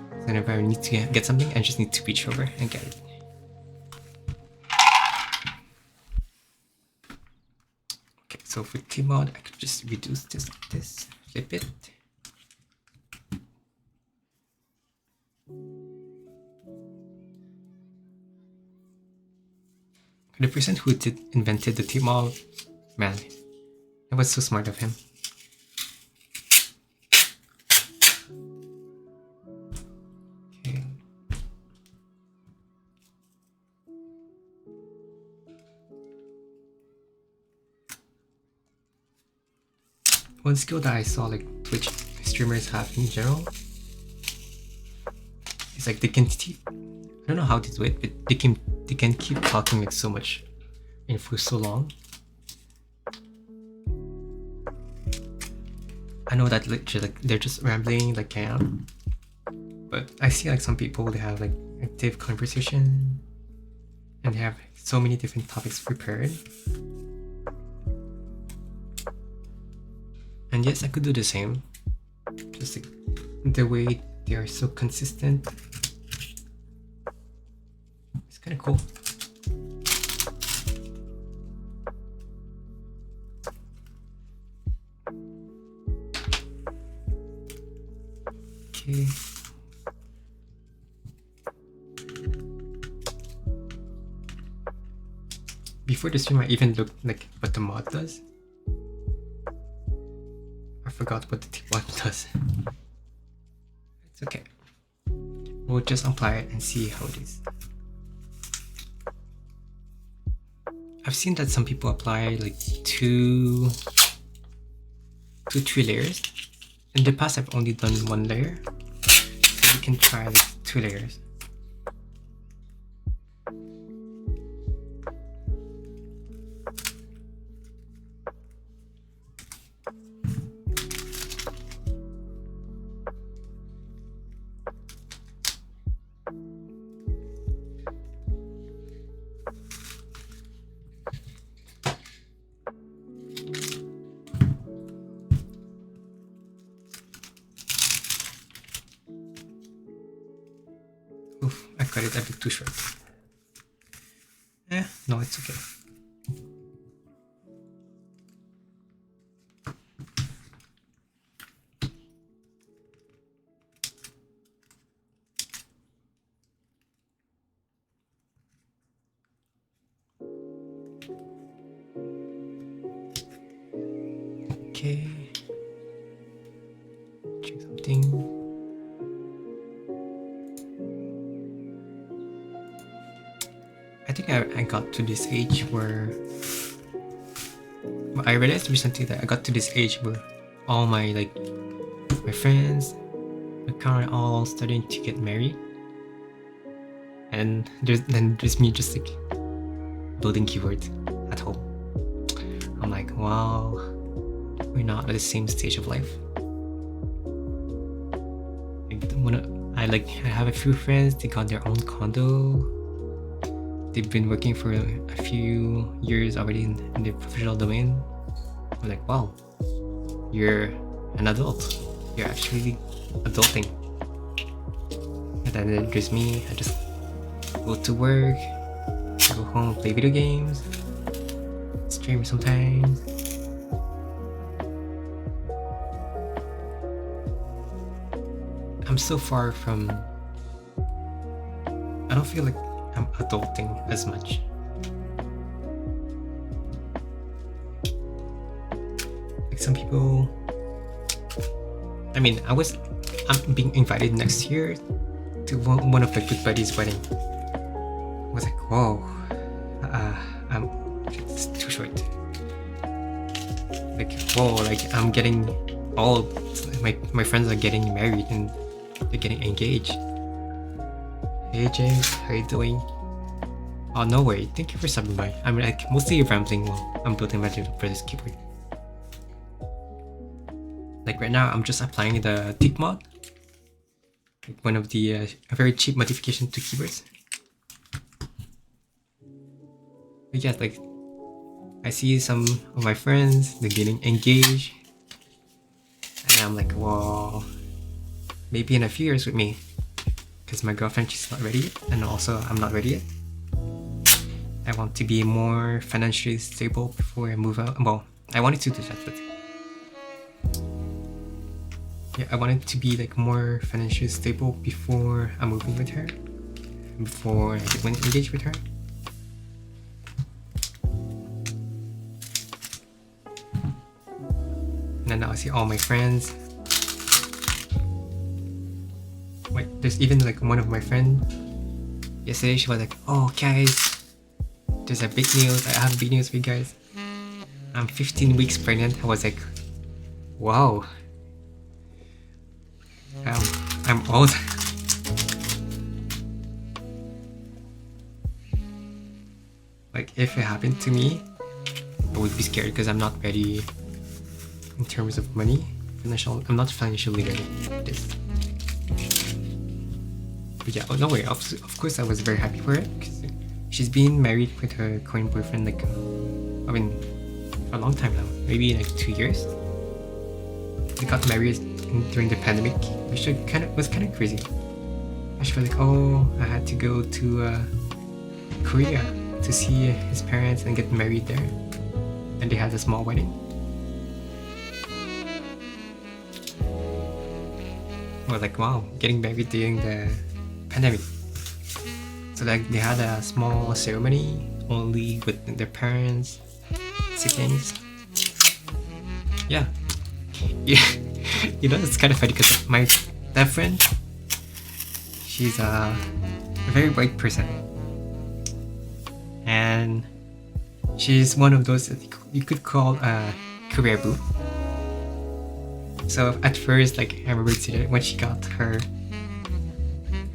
So whenever I need to get something, I just need to reach over and get it. Okay, so for T-mod, I could just reduce this like this, flip it. The person who invented the tip mod, man, that was so smart of him. Okay. One skill that I saw like Twitch streamers have in general is like they can I don't know how they do it, but they can keep talking like so much and for so long. I know that literally like they're just rambling like I am, but I see like some people, they have like active conversation and they have so many different topics prepared. And yes, I could do the same, just like the way they are so consistent. It's kind of cool. Okay. Before the stream, I even looked like what the mod does. I forgot what the tip mod does. It's okay. We'll just apply it and see how it is. I've seen that some people apply like 2 to 3 layers. In the past, I've only done 1 layer. So we can try like 2 layers. Oof, I cut it a bit too short. No, it's okay. Okay. Check something. I think I got to this age where I realized recently that I got to this age where all my friends are kind of all starting to get married, and there's me just like building keywords at home. I'm like, wow, we're not at the same stage of life. Like, I have a few friends, they got their own condo. They've been working for a few years already in the professional domain. I'm like, wow, you're an adult. You're actually adulting. And then there's me. I just go to work, go home, play video games, stream sometimes. I'm so far from... I don't feel like I'm adulting as much. Like some people... I mean, I'm being invited next year to one of my good buddies' wedding. I was like, whoa, it's too short. Like, whoa, like I'm getting all my friends are getting married and they're getting engaged. Hey James, how you doing? Oh, no way, thank you for stopping by. I'm like mostly rambling while I'm building my little brother's keyboard. Like right now, I'm just applying the tick mod, like one of the a very cheap modification to keyboards. But yeah, like I see some of my friends, they're getting engaged, and I'm like, whoa, maybe in a few years with me, because my girlfriend, she's not ready yet, and also I'm not ready yet. I want to be more financially stable before I move out. Well, I wanted to do that, but yeah, I wanted to be like more financially stable before I'm moving with her, before I get engaged with her. And then I'll see all my friends. Wait, there's even like one of my friends. Yesterday she was like, "Oh guys, there's a big news. I have big news for you guys. I'm 15 weeks pregnant." I was like, "Wow. I'm old." Like if it happened to me, I would be scared because I'm not ready in terms of money. I'm not financially ready for this. But yeah, no way. Of course, I was very happy for her because she's been married with her current boyfriend like, I mean, for a long time now. Maybe like 2 years. They got married during the pandemic, which was kind of crazy. I was like, oh, I had to go to Korea to see his parents and get married there, and they had a small wedding. I was like, wow, getting married during the pandemic. So like they had a small ceremony only with their parents, siblings. Yeah. You know, it's kind of funny because that friend, she's a very bright person, and she's one of those that you could call a career boo. So at first, like I remember when she got her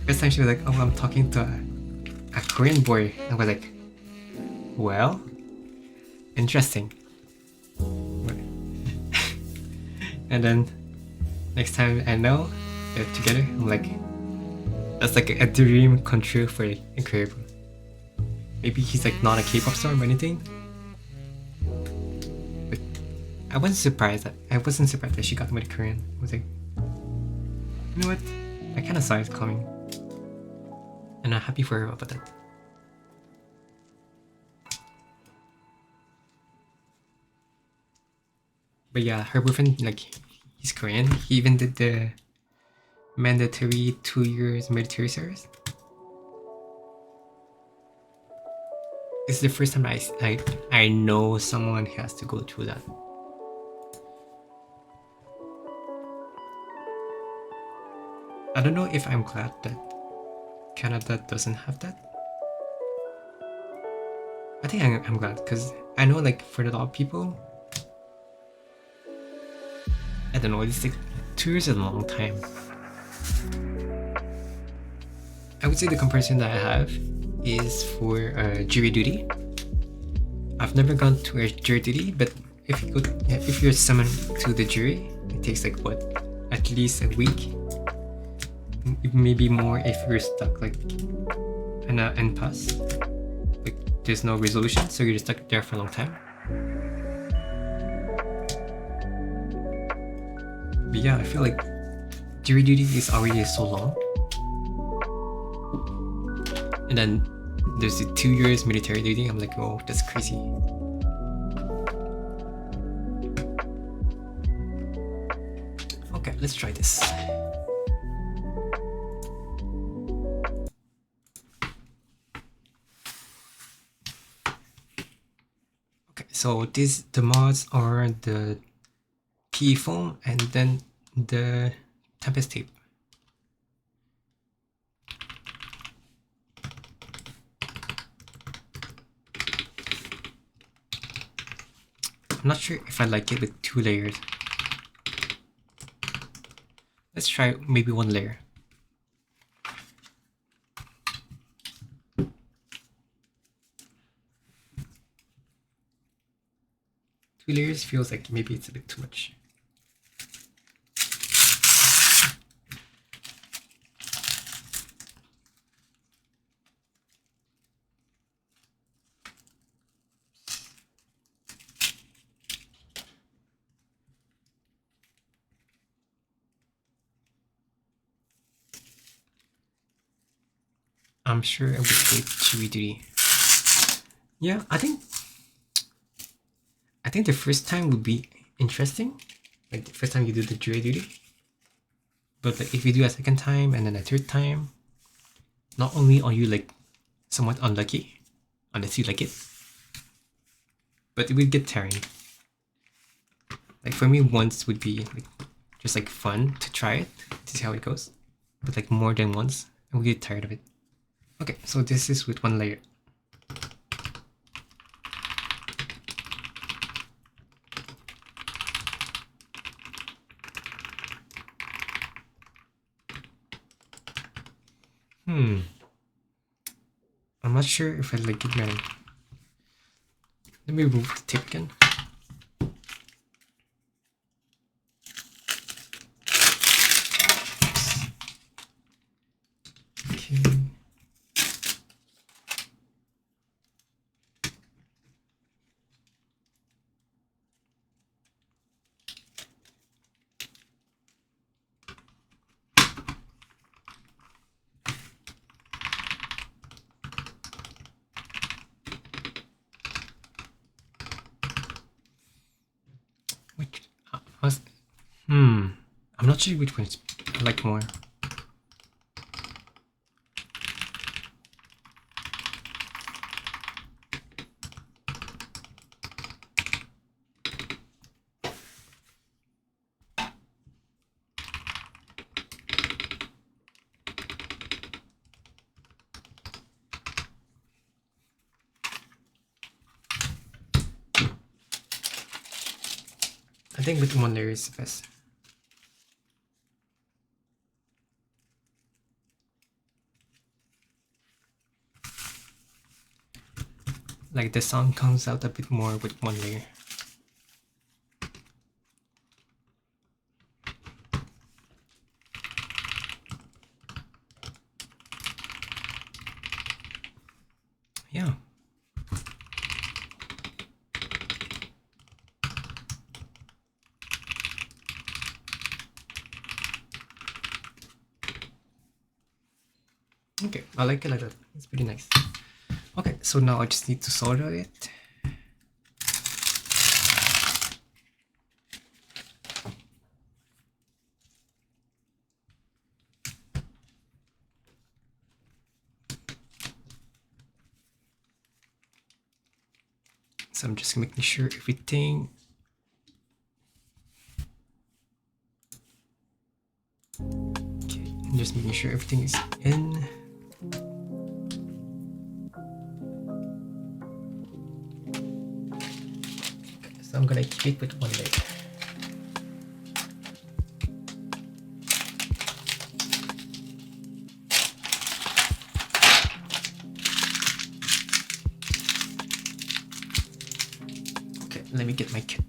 first time, she was like, "Oh, I'm talking to a Korean boy." I was like, "Well, interesting." And then next time I know they're together, I'm like, that's like a dream come true for a career boo. Maybe he's like not a K-pop star or anything, but I wasn't surprised that she got with a Korean. I was like, you know what? I kind of saw it coming, and I'm happy for her about that. But yeah, her boyfriend, like, he's Korean. He even did the mandatory 2 years military service. It's the first time I know someone has to go through that. I don't know if I'm glad that Canada doesn't have that. I think I'm glad because I know, like, for a lot of people, I don't know, it's like 2 years is a long time. I would say the comparison that I have is for jury duty. I've never gone to a jury duty, but if you're summoned to the jury, it takes like what, at least a week, maybe more if you're stuck like in an impasse. Like there's no resolution, so you're stuck there for a long time. But yeah, I feel like jury duty is already so long. And then there's the 2 years military duty. I'm like, oh, that's crazy. Okay, let's try this. Okay, so the mods are the PE foam and then the Tempest tape. I'm not sure if I like it with 2 layers. Let's try maybe 1 layer. Two layers feels like maybe it's a bit too much. I'm sure I would take chewy duty. Yeah, I think the first time would be interesting, like the first time you do the jury duty. But like if you do a second time and then a third time, not only are you like somewhat unlucky, unless you like it, but it will get tiring. Like for me, once would be like just like fun to try it to see how it goes, but like more than once, I will get tired of it. Okay, so this is with one layer. I'm not sure if I like it, man. Let me remove the tape again. Okay. Which I'm not sure which one I like more. I think with one layer is the best. Like the sound comes out a bit more with one layer. Yeah. Okay, I like it like that. It's pretty nice. Okay, so now I just need to solder it. So I'm just making sure everything. Okay, I'm just making sure everything is in. Okay, so I'm gonna keep it with one layer. Let me get my kit.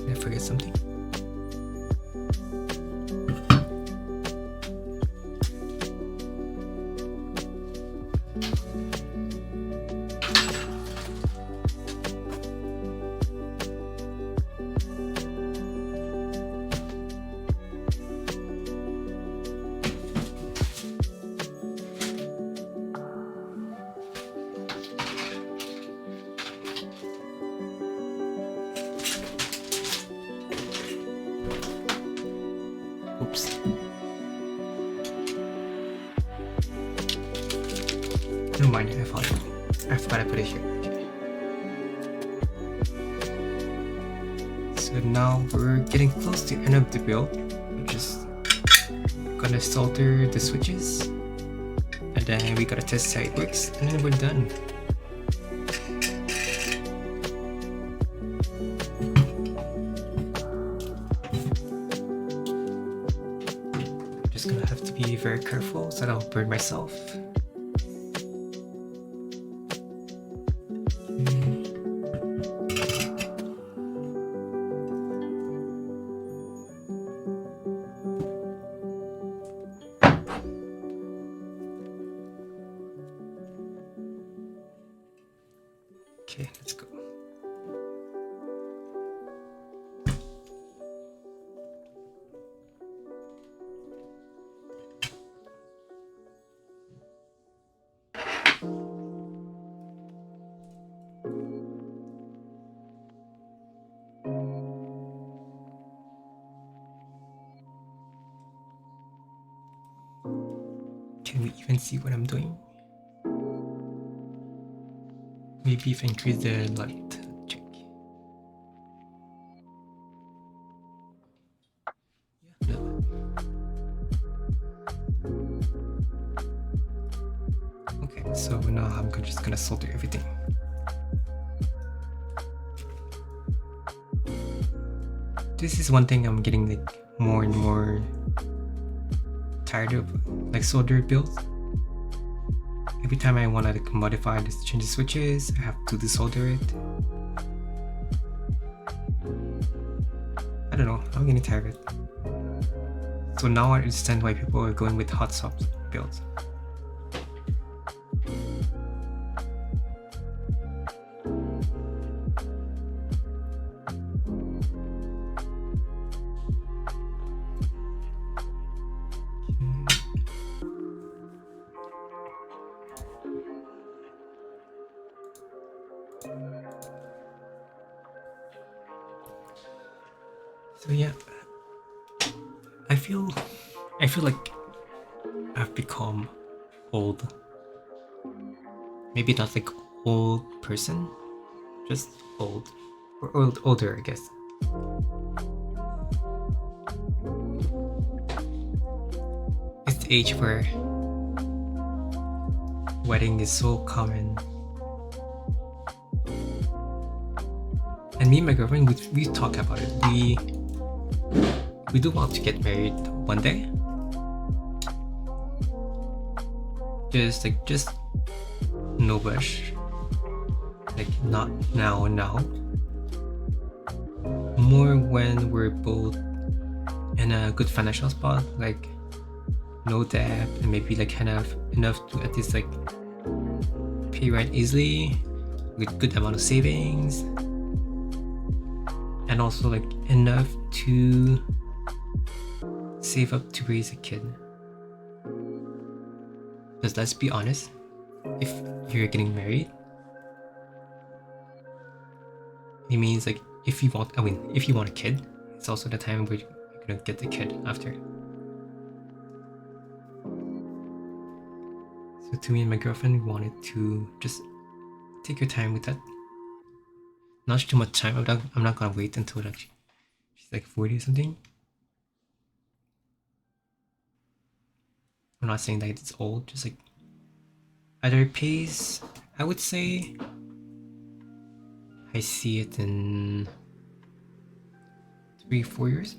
Did I forget something? mind, I forgot I put it here. Okay. So now we're getting close to the end of the build. We're just gonna solder the switches, and then we gotta test how it works, and then we're done. Just gonna have to be very careful so I don't burn myself. Okay, let's go. Can we even see what I'm doing? Maybe if I increase the light, check. Yeah, no. Okay, so now I'm just gonna solder everything. This is one thing I'm getting like more and more tired of, like solder builds. Every time I want to like modify this, change the switches, I have to desolder it. I don't know, I'm getting tired of it. So now I understand why people are going with hot swap builds. So yeah, I feel like I've become old. Maybe not like old person, just old or older, I guess. It's the age where wedding is so common. And me and my girlfriend, we talk about it. We do want to get married one day. Just no rush. Like not now. More when we're both in a good financial spot, like no debt, and maybe like enough to at least like pay rent easily with good amount of savings, and also like enough to save up to raise a kid. Because let's be honest, if you're getting married, it means like if you want a kid, it's also the time where you're gonna get the kid after. So to me and my girlfriend, we wanted to just take your time with that. Not too much time. I'm not gonna wait until like she's like 40 or something. I'm not saying that it's old, just like at our pace, I would say I see it in 3-4 years.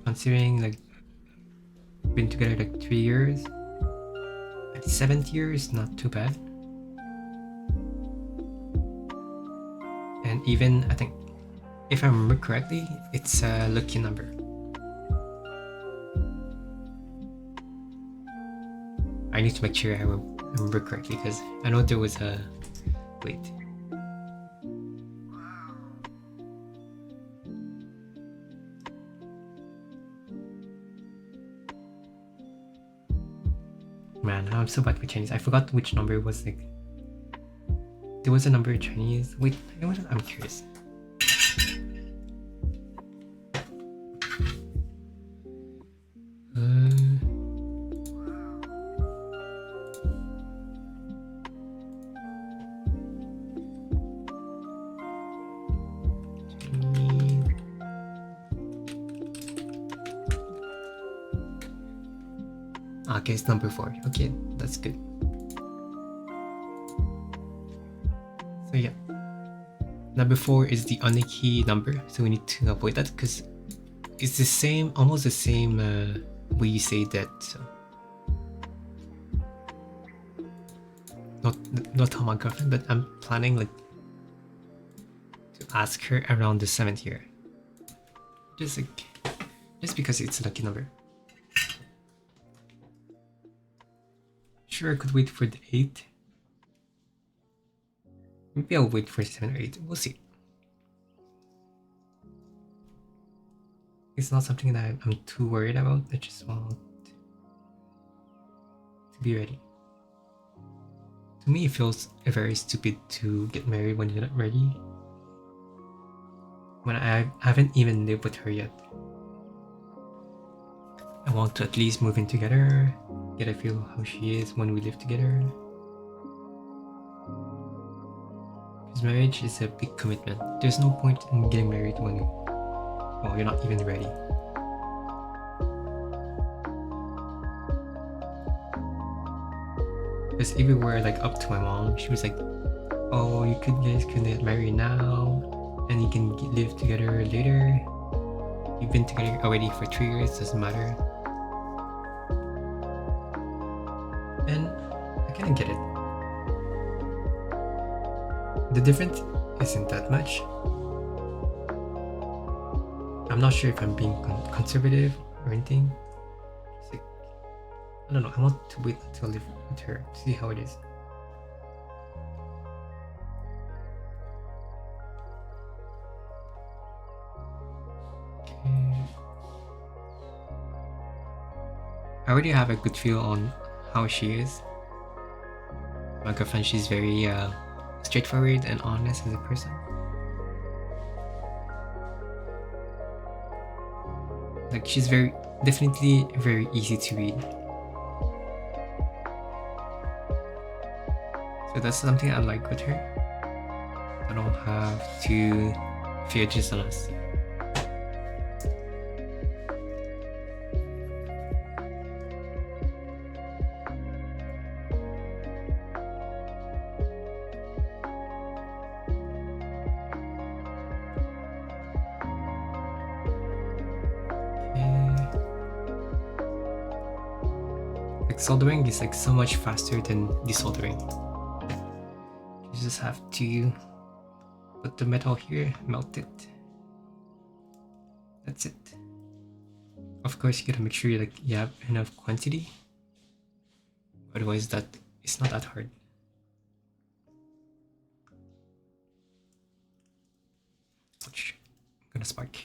Considering like been together like 3 years, at 7th year is not too bad. And even I think, if I remember correctly, it's a lucky number. I need to make sure I remember correctly because I know there was a wait. Man, I'm so bad with Chinese. I forgot which number it was. Like there was a number in Chinese. Wait, I'm curious. Okay, it's number 4. Okay, that's good. So yeah, number 4 is the unlucky number, so we need to avoid that because it's the same, almost the same way you say that. So not tell my girlfriend, but I'm planning like to ask her around the 7th year, just because it's a lucky number. Sure, I could wait for the 8. Maybe I'll wait for 7 or 8. We'll see. It's not something that I'm too worried about. I just want to be ready. To me, it feels very stupid to get married when you're not ready. When I haven't even lived with her yet. I want to at least move in together, get a feel how she is when we live together. Because marriage is a big commitment. There's no point in getting married when you're not even ready. Because if it were like up to my mom, she was like, "Oh, you guys can get married now, and you can live together later. You've been together already for 3 years, doesn't matter." And I kind of get it. The difference isn't that much. I'm not sure if I'm being conservative or anything. It's like, I don't know, I want to wait until I live with her to see how it is. Okay. I already have a good feel on how she is. My girlfriend, she's very straightforward and honest as a person. Like, she's definitely very easy to read. So that's something I like with her. I don't have to fear dishonest. Soldering is like so much faster than desoldering. You just have to put the metal here, melt it. That's it. Of course, you gotta make sure you have enough quantity. Otherwise, it's not that hard. Ouch! I'm gonna spark.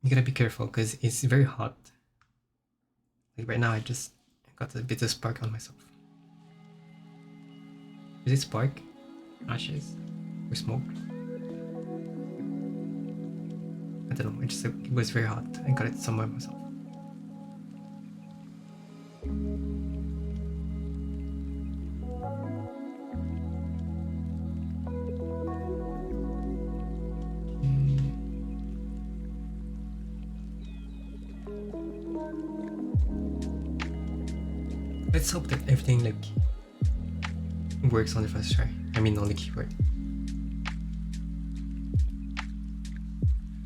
You gotta be careful because it's very hot. Like right now, I just got a bit of spark on myself. Is it spark? Ashes? Or smoke? I don't know, it was very hot. I got it somewhere myself. Let's hope that everything works on the first try. I mean on the keyboard.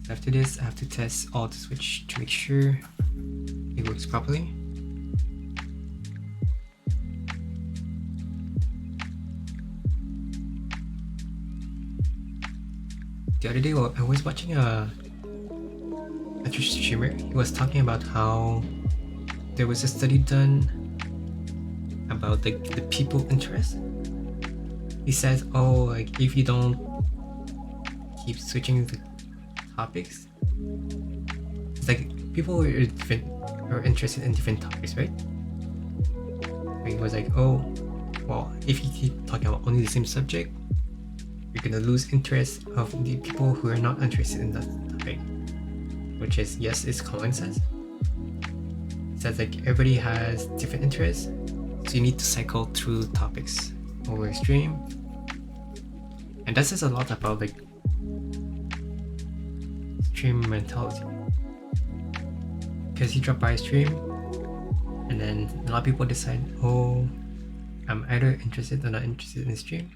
After this, I have to test all the switch to make sure it works properly. The other day, I was watching a Twitch streamer. He was talking about how there was a study done about the people interest. He says, oh, if you don't keep switching the topics, it's like people are interested in different topics, right? He was like, oh, well, if you keep talking about only the same subject, you're gonna lose interest of the people who are not interested in that topic. Which is, yes, it's common sense. It says everybody has different interests, so you need to cycle through topics over a stream. And that says a lot about stream mentality. because he dropped by a stream, and then a lot of people decide, oh, I'm either interested or not interested in the stream.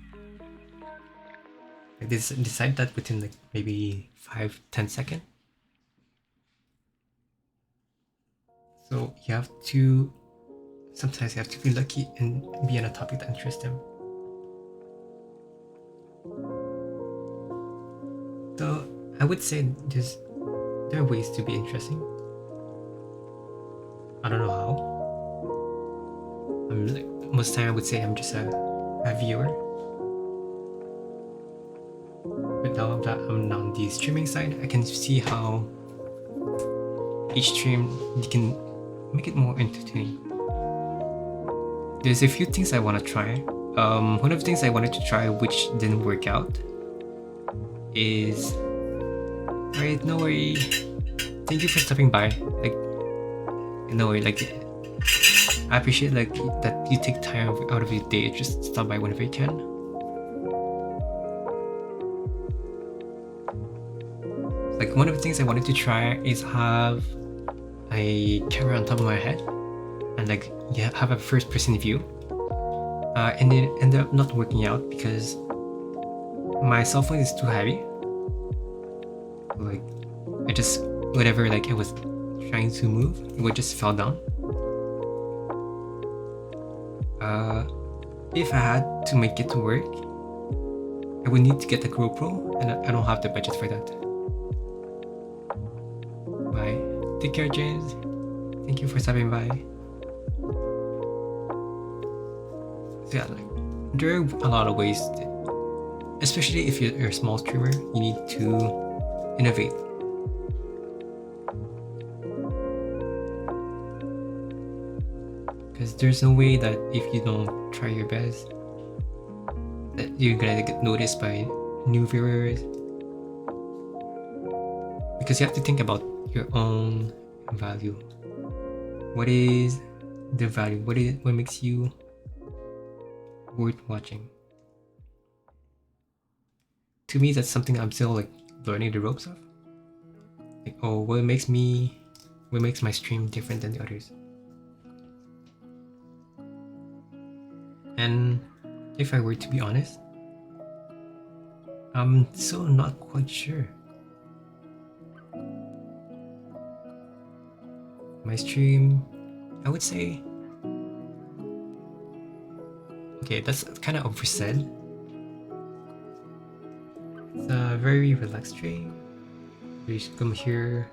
Like they decide that within like maybe 5-10 seconds. So you have to, sometimes you have to be lucky and be on a topic that interests them. So I would say there are ways to be interesting. I don't know how. I'm like, most time I would say I'm just a viewer. But now that I'm on the streaming side, I can see how each stream you can make it more entertaining. There's a few things I want to try. One of the things I wanted to try which didn't work out is, alright, no worry. Thank you for stopping by. Like, no worry, like I appreciate like that you take time out of your day just stop by whenever you can. Like one of the things I wanted to try is have a camera on top of my head and like have a first person view. And it ended up not working out because my cell phone is too heavy. Like I just, whatever like I was trying to move, it would just fall down. If I had to make it to work, I would need to get a GoPro, and I don't have the budget for that. Bye. Take care, James. Thank you for stopping by. So yeah, like, there are a lot of ways, especially if you're a small streamer, you need to innovate. Because there's no way that if you don't try your best, that you're gonna get noticed by new viewers. Because you have to think about your own value. What is the value? What makes you worth watching? To me, that's something I'm still like learning the ropes of. Like, oh, what makes my stream different than the others? And if I were to be honest, I'm still not quite sure. My stream, I would say, okay, that's kind of oversaid. It's a very relaxed stream. You should come here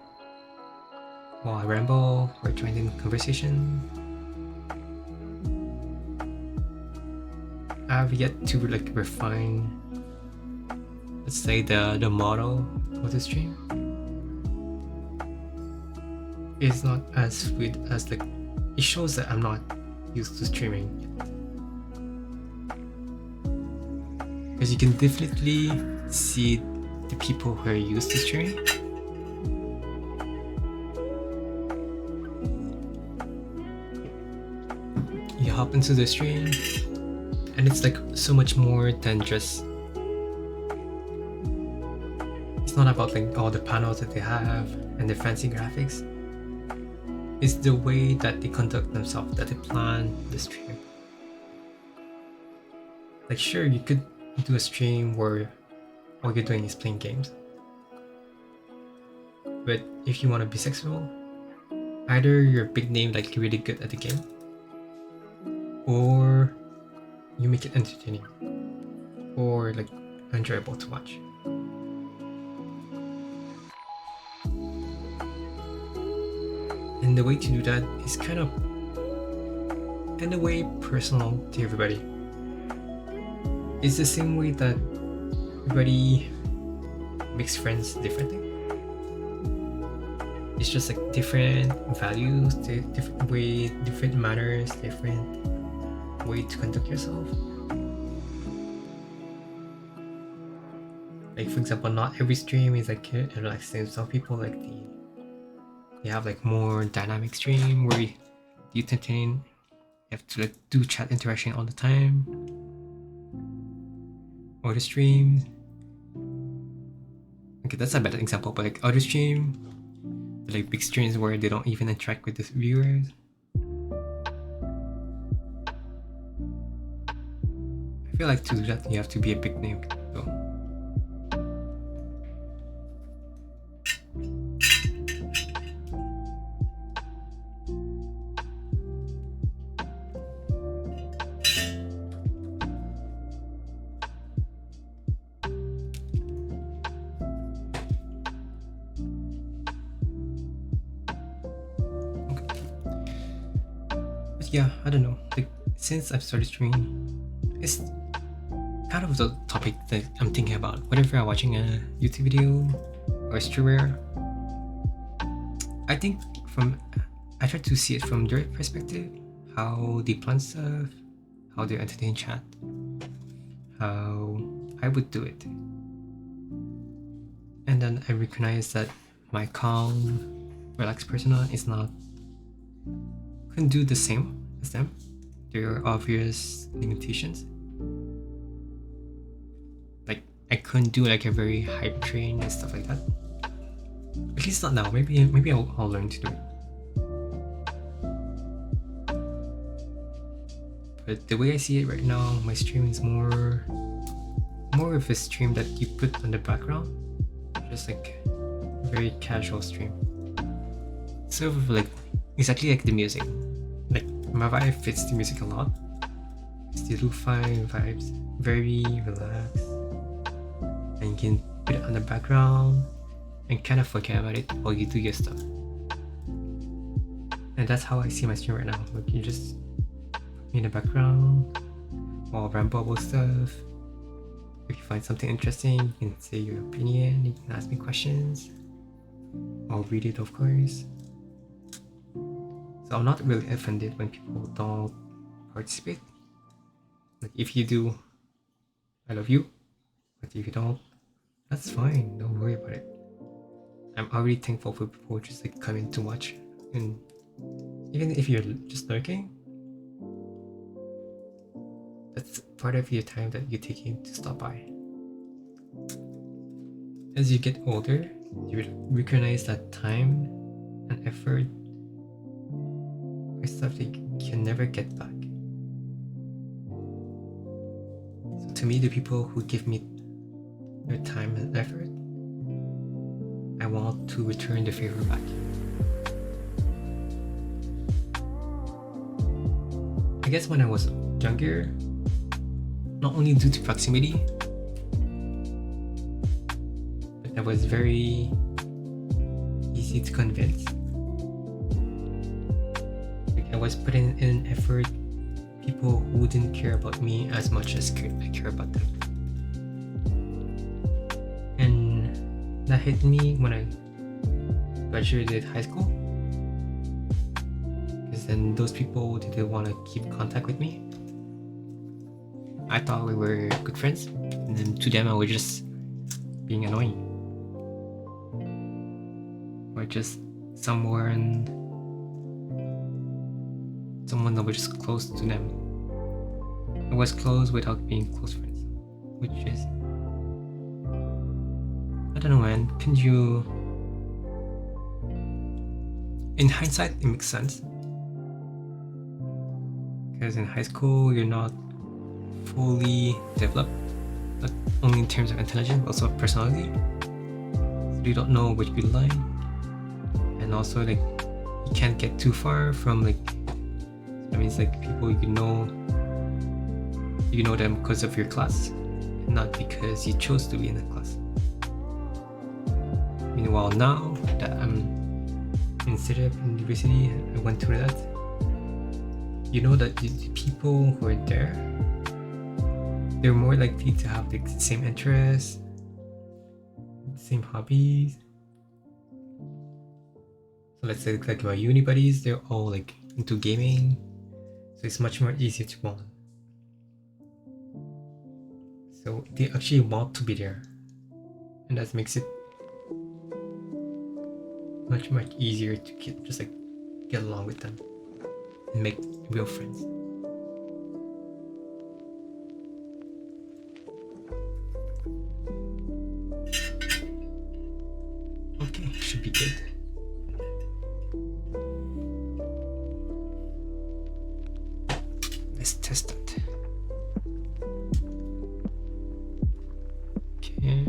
while I ramble or join in conversation. I've yet to like refine, let's say, the model of the stream. It's not as fluid as like, it shows that I'm not used to streaming yet. Because you can definitely see the people who are used to streaming. You hop into the stream, and it's like so much more than just, it's not about like all the panels that they have and the fancy graphics. It's the way that they conduct themselves, that they plan the stream. Like sure, you could do a stream where all you're doing is playing games. But if you want to be successful, either you're a big name, like you're really good at the game, or you make it entertaining or like enjoyable to watch. And the way to do that is kind of, in a way, personal to everybody. It's the same way that everybody makes friends differently. It's just like different values, different way, different manners, different way to conduct yourself. Like for example, not every stream is like relaxing. Some people like they have like more dynamic stream where you entertain. You have to like do chat interaction all the time. Or the stream. Okay, that's a better example, but like other stream, like big streams where they don't even interact with the viewers. I feel like to do that you have to be a big name though. Yeah, I don't know. Like since I've started streaming, it's kind of the topic that I'm thinking about. Whenever I'm watching a YouTube video or a streamer, I think I try to see it from their perspective, how they plan stuff, how they entertain chat, how I would do it. And then I recognize that my calm, relaxed persona is not couldn't do the same as them. There are obvious limitations. Like I couldn't do like a very hype train and stuff like that. At least not now. Maybe I'll learn to do it. But the way I see it right now, my stream is more of a stream that you put on the background, just like a very casual stream. Sort of like exactly like the music. Like my vibe fits the music a lot. It's the lo-fi vibes, very relaxed, and you can put it on the background and kind of forget about it while you do your stuff. And that's how I see my stream right now. Like you just put me in the background while I ramble about stuff. If you find something interesting, you can say your opinion, you can ask me questions. I'll read it, of course. So I'm not really offended when people don't participate. Like if you do, I love you. But if you don't, that's fine. Don't worry about it. I'm already thankful for people just like coming to watch. And even if you're just lurking, that's part of your time that you're taking to stop by. As you get older, you recognize that time and effort are stuff that you can never get back. So to me, the people who give me their time and effort, I want to return the favor back. I guess when I was younger, not only due to proximity, but I was very easy to convince. Like I was putting in effort, people who didn't care about me as much as I care about them. And that hit me when I graduated high school. Because then those people didn't want to keep contact with me. I thought we were good friends, and then to them I was just being annoying. Or just someone that was just close to them. I was close without being close friends. Which is, I don't know, man. Can you... In hindsight, it makes sense. Because in high school, you're not fully developed, not only in terms of intelligence, but also personality. So you don't know what you like, and also like you can't get too far from like. That means like people you know them because of your class, not because you chose to be in that class. Meanwhile, now that I'm in Syrup University, I went through that. You know that the people who are there, they're more likely to have the same interests, same hobbies. So let's say like my uni buddies, they're all like into gaming, so it's much more easier to bond. So they actually want to be there, and that makes it much easier to get along with them and make real friends. Okay, should be good. Okay.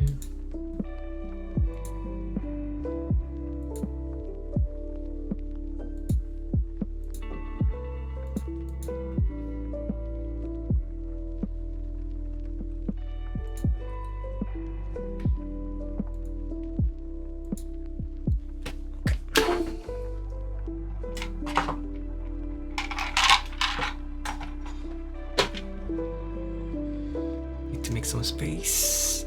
Need to make some space.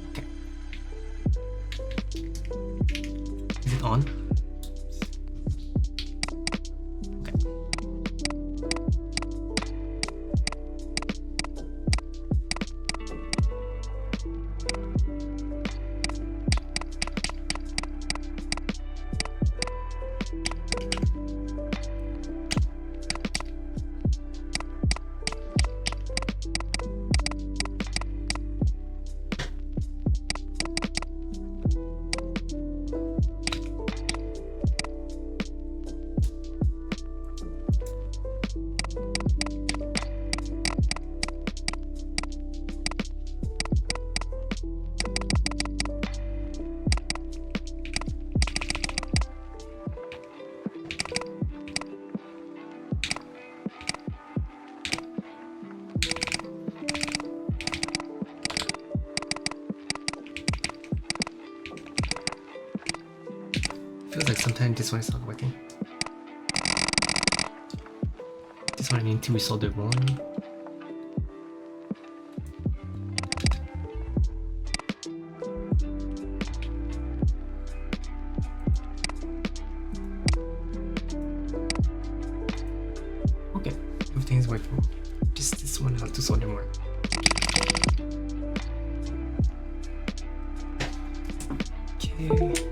Okay. Is it on? Feels like sometimes this one is not working. This one I need to resolder one. Okay, everything is working. Just this one I have to solder more. Okay.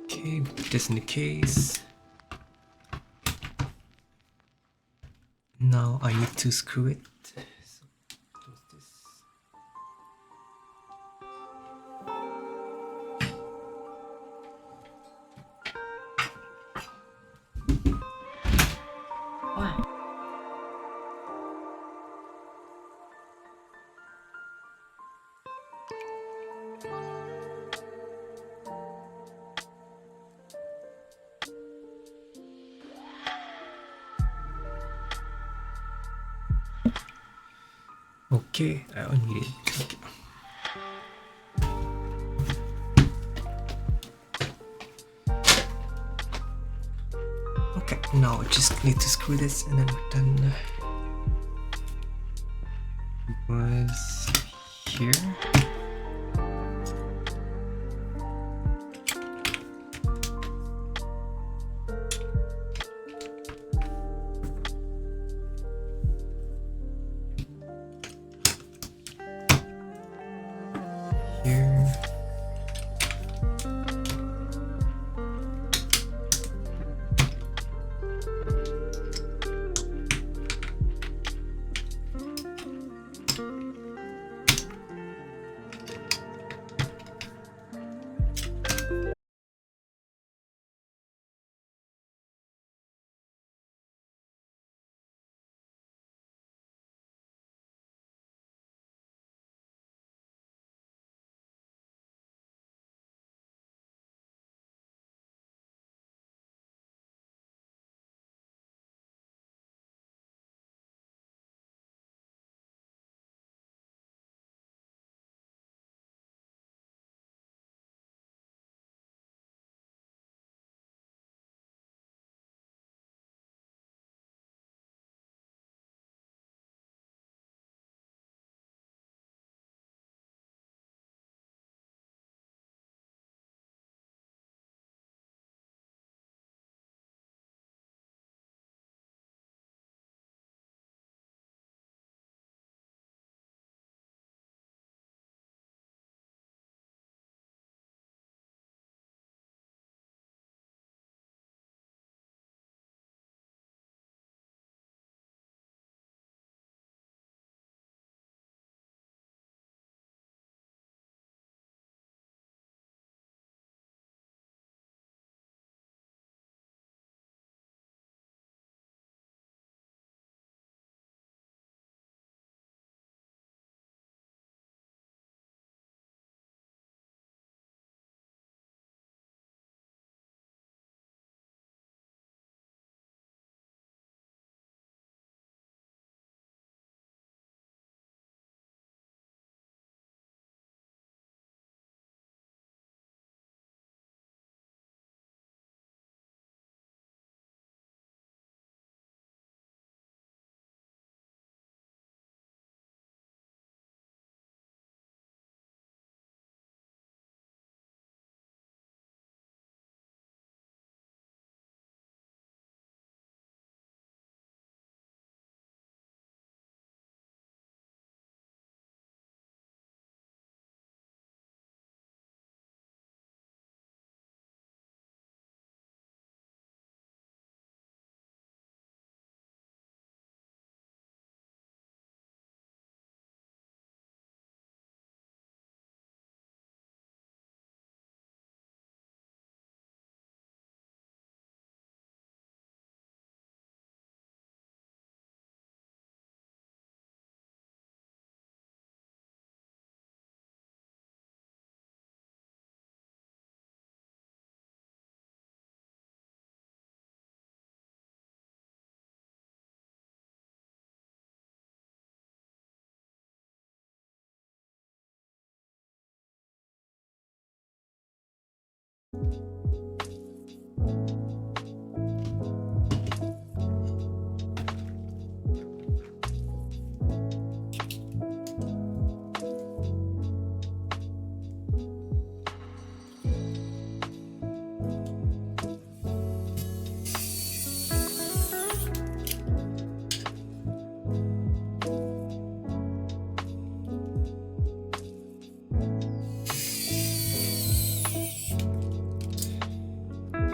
Okay, put this in the case. Now I need to screw it. So close this. Okay, I don't need it. Okay. Okay, now I just need to screw this and then we're done. It was here.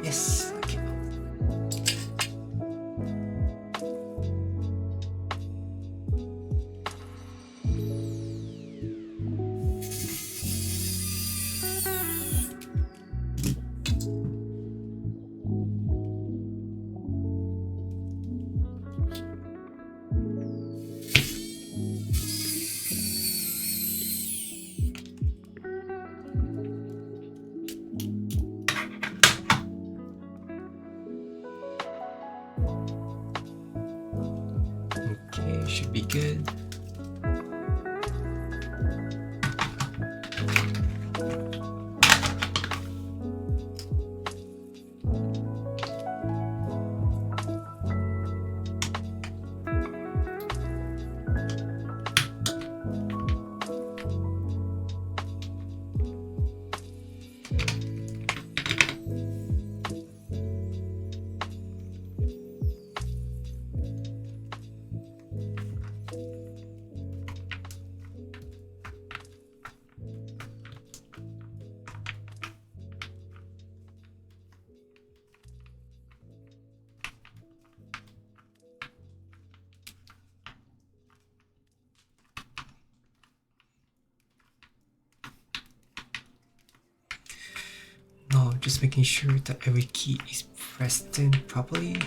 Yes. Okay. Okay, should be good. No, just making sure that every key is pressed in properly.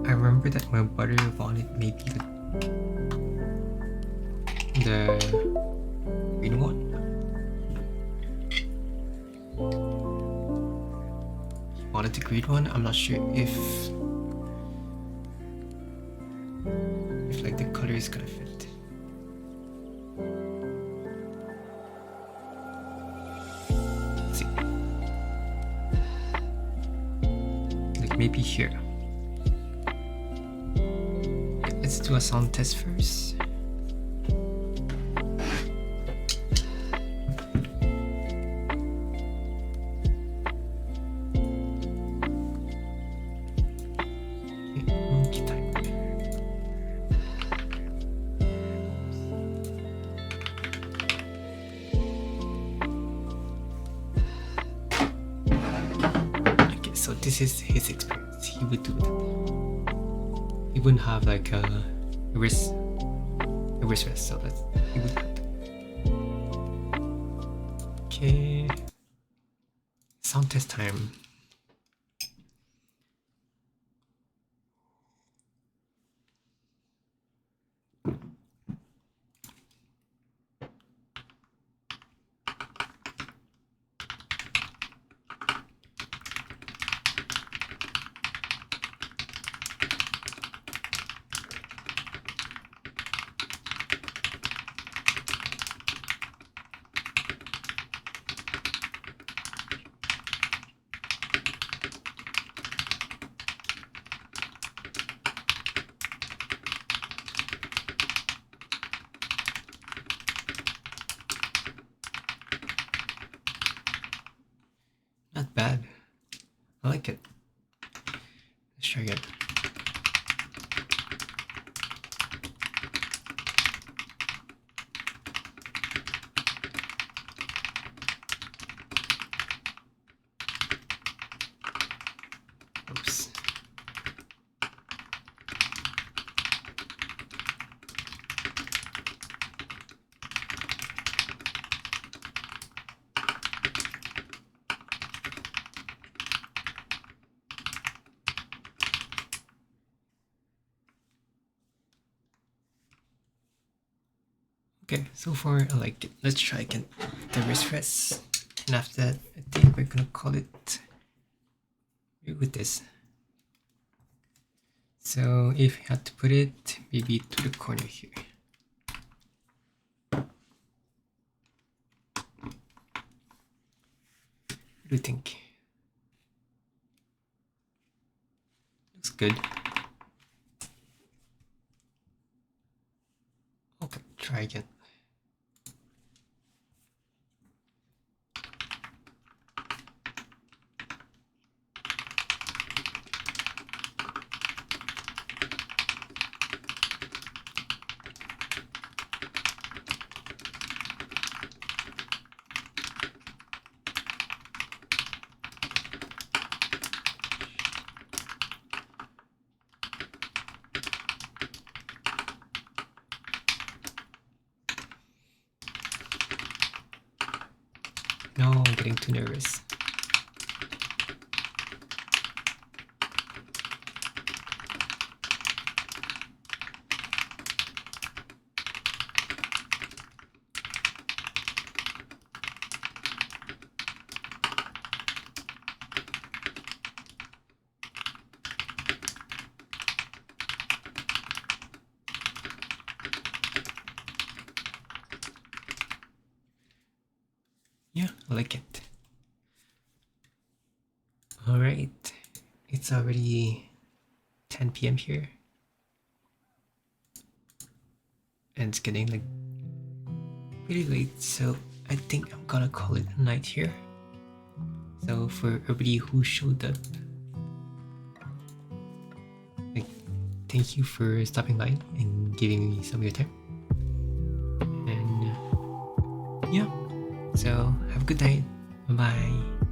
I remember that my brother wanted maybe the green one. He wanted the green one. I'm not sure if like the color is gonna fit. Let's see. Like maybe here. Let's do a sound test first. So this is his experience. He would do that. He wouldn't have like a wrist rest, so that's he would have that. Okay. Sound test time. Not bad. I like it. Let's try again. Oops. Okay, so far I like it. Let's try again the wrist rest. And after that, I think we're gonna call it with this. So if you had to put it maybe to the corner here. What do you think? Looks good. Okay, try again. No, I'm getting too nervous. Yeah, I like it. Alright, it's already 10 p.m. here. And it's getting like pretty late, so I think I'm gonna call it a night here. So for everybody who showed up, like, thank you for stopping by and giving me some of your time. And yeah, so have a good night. Bye bye.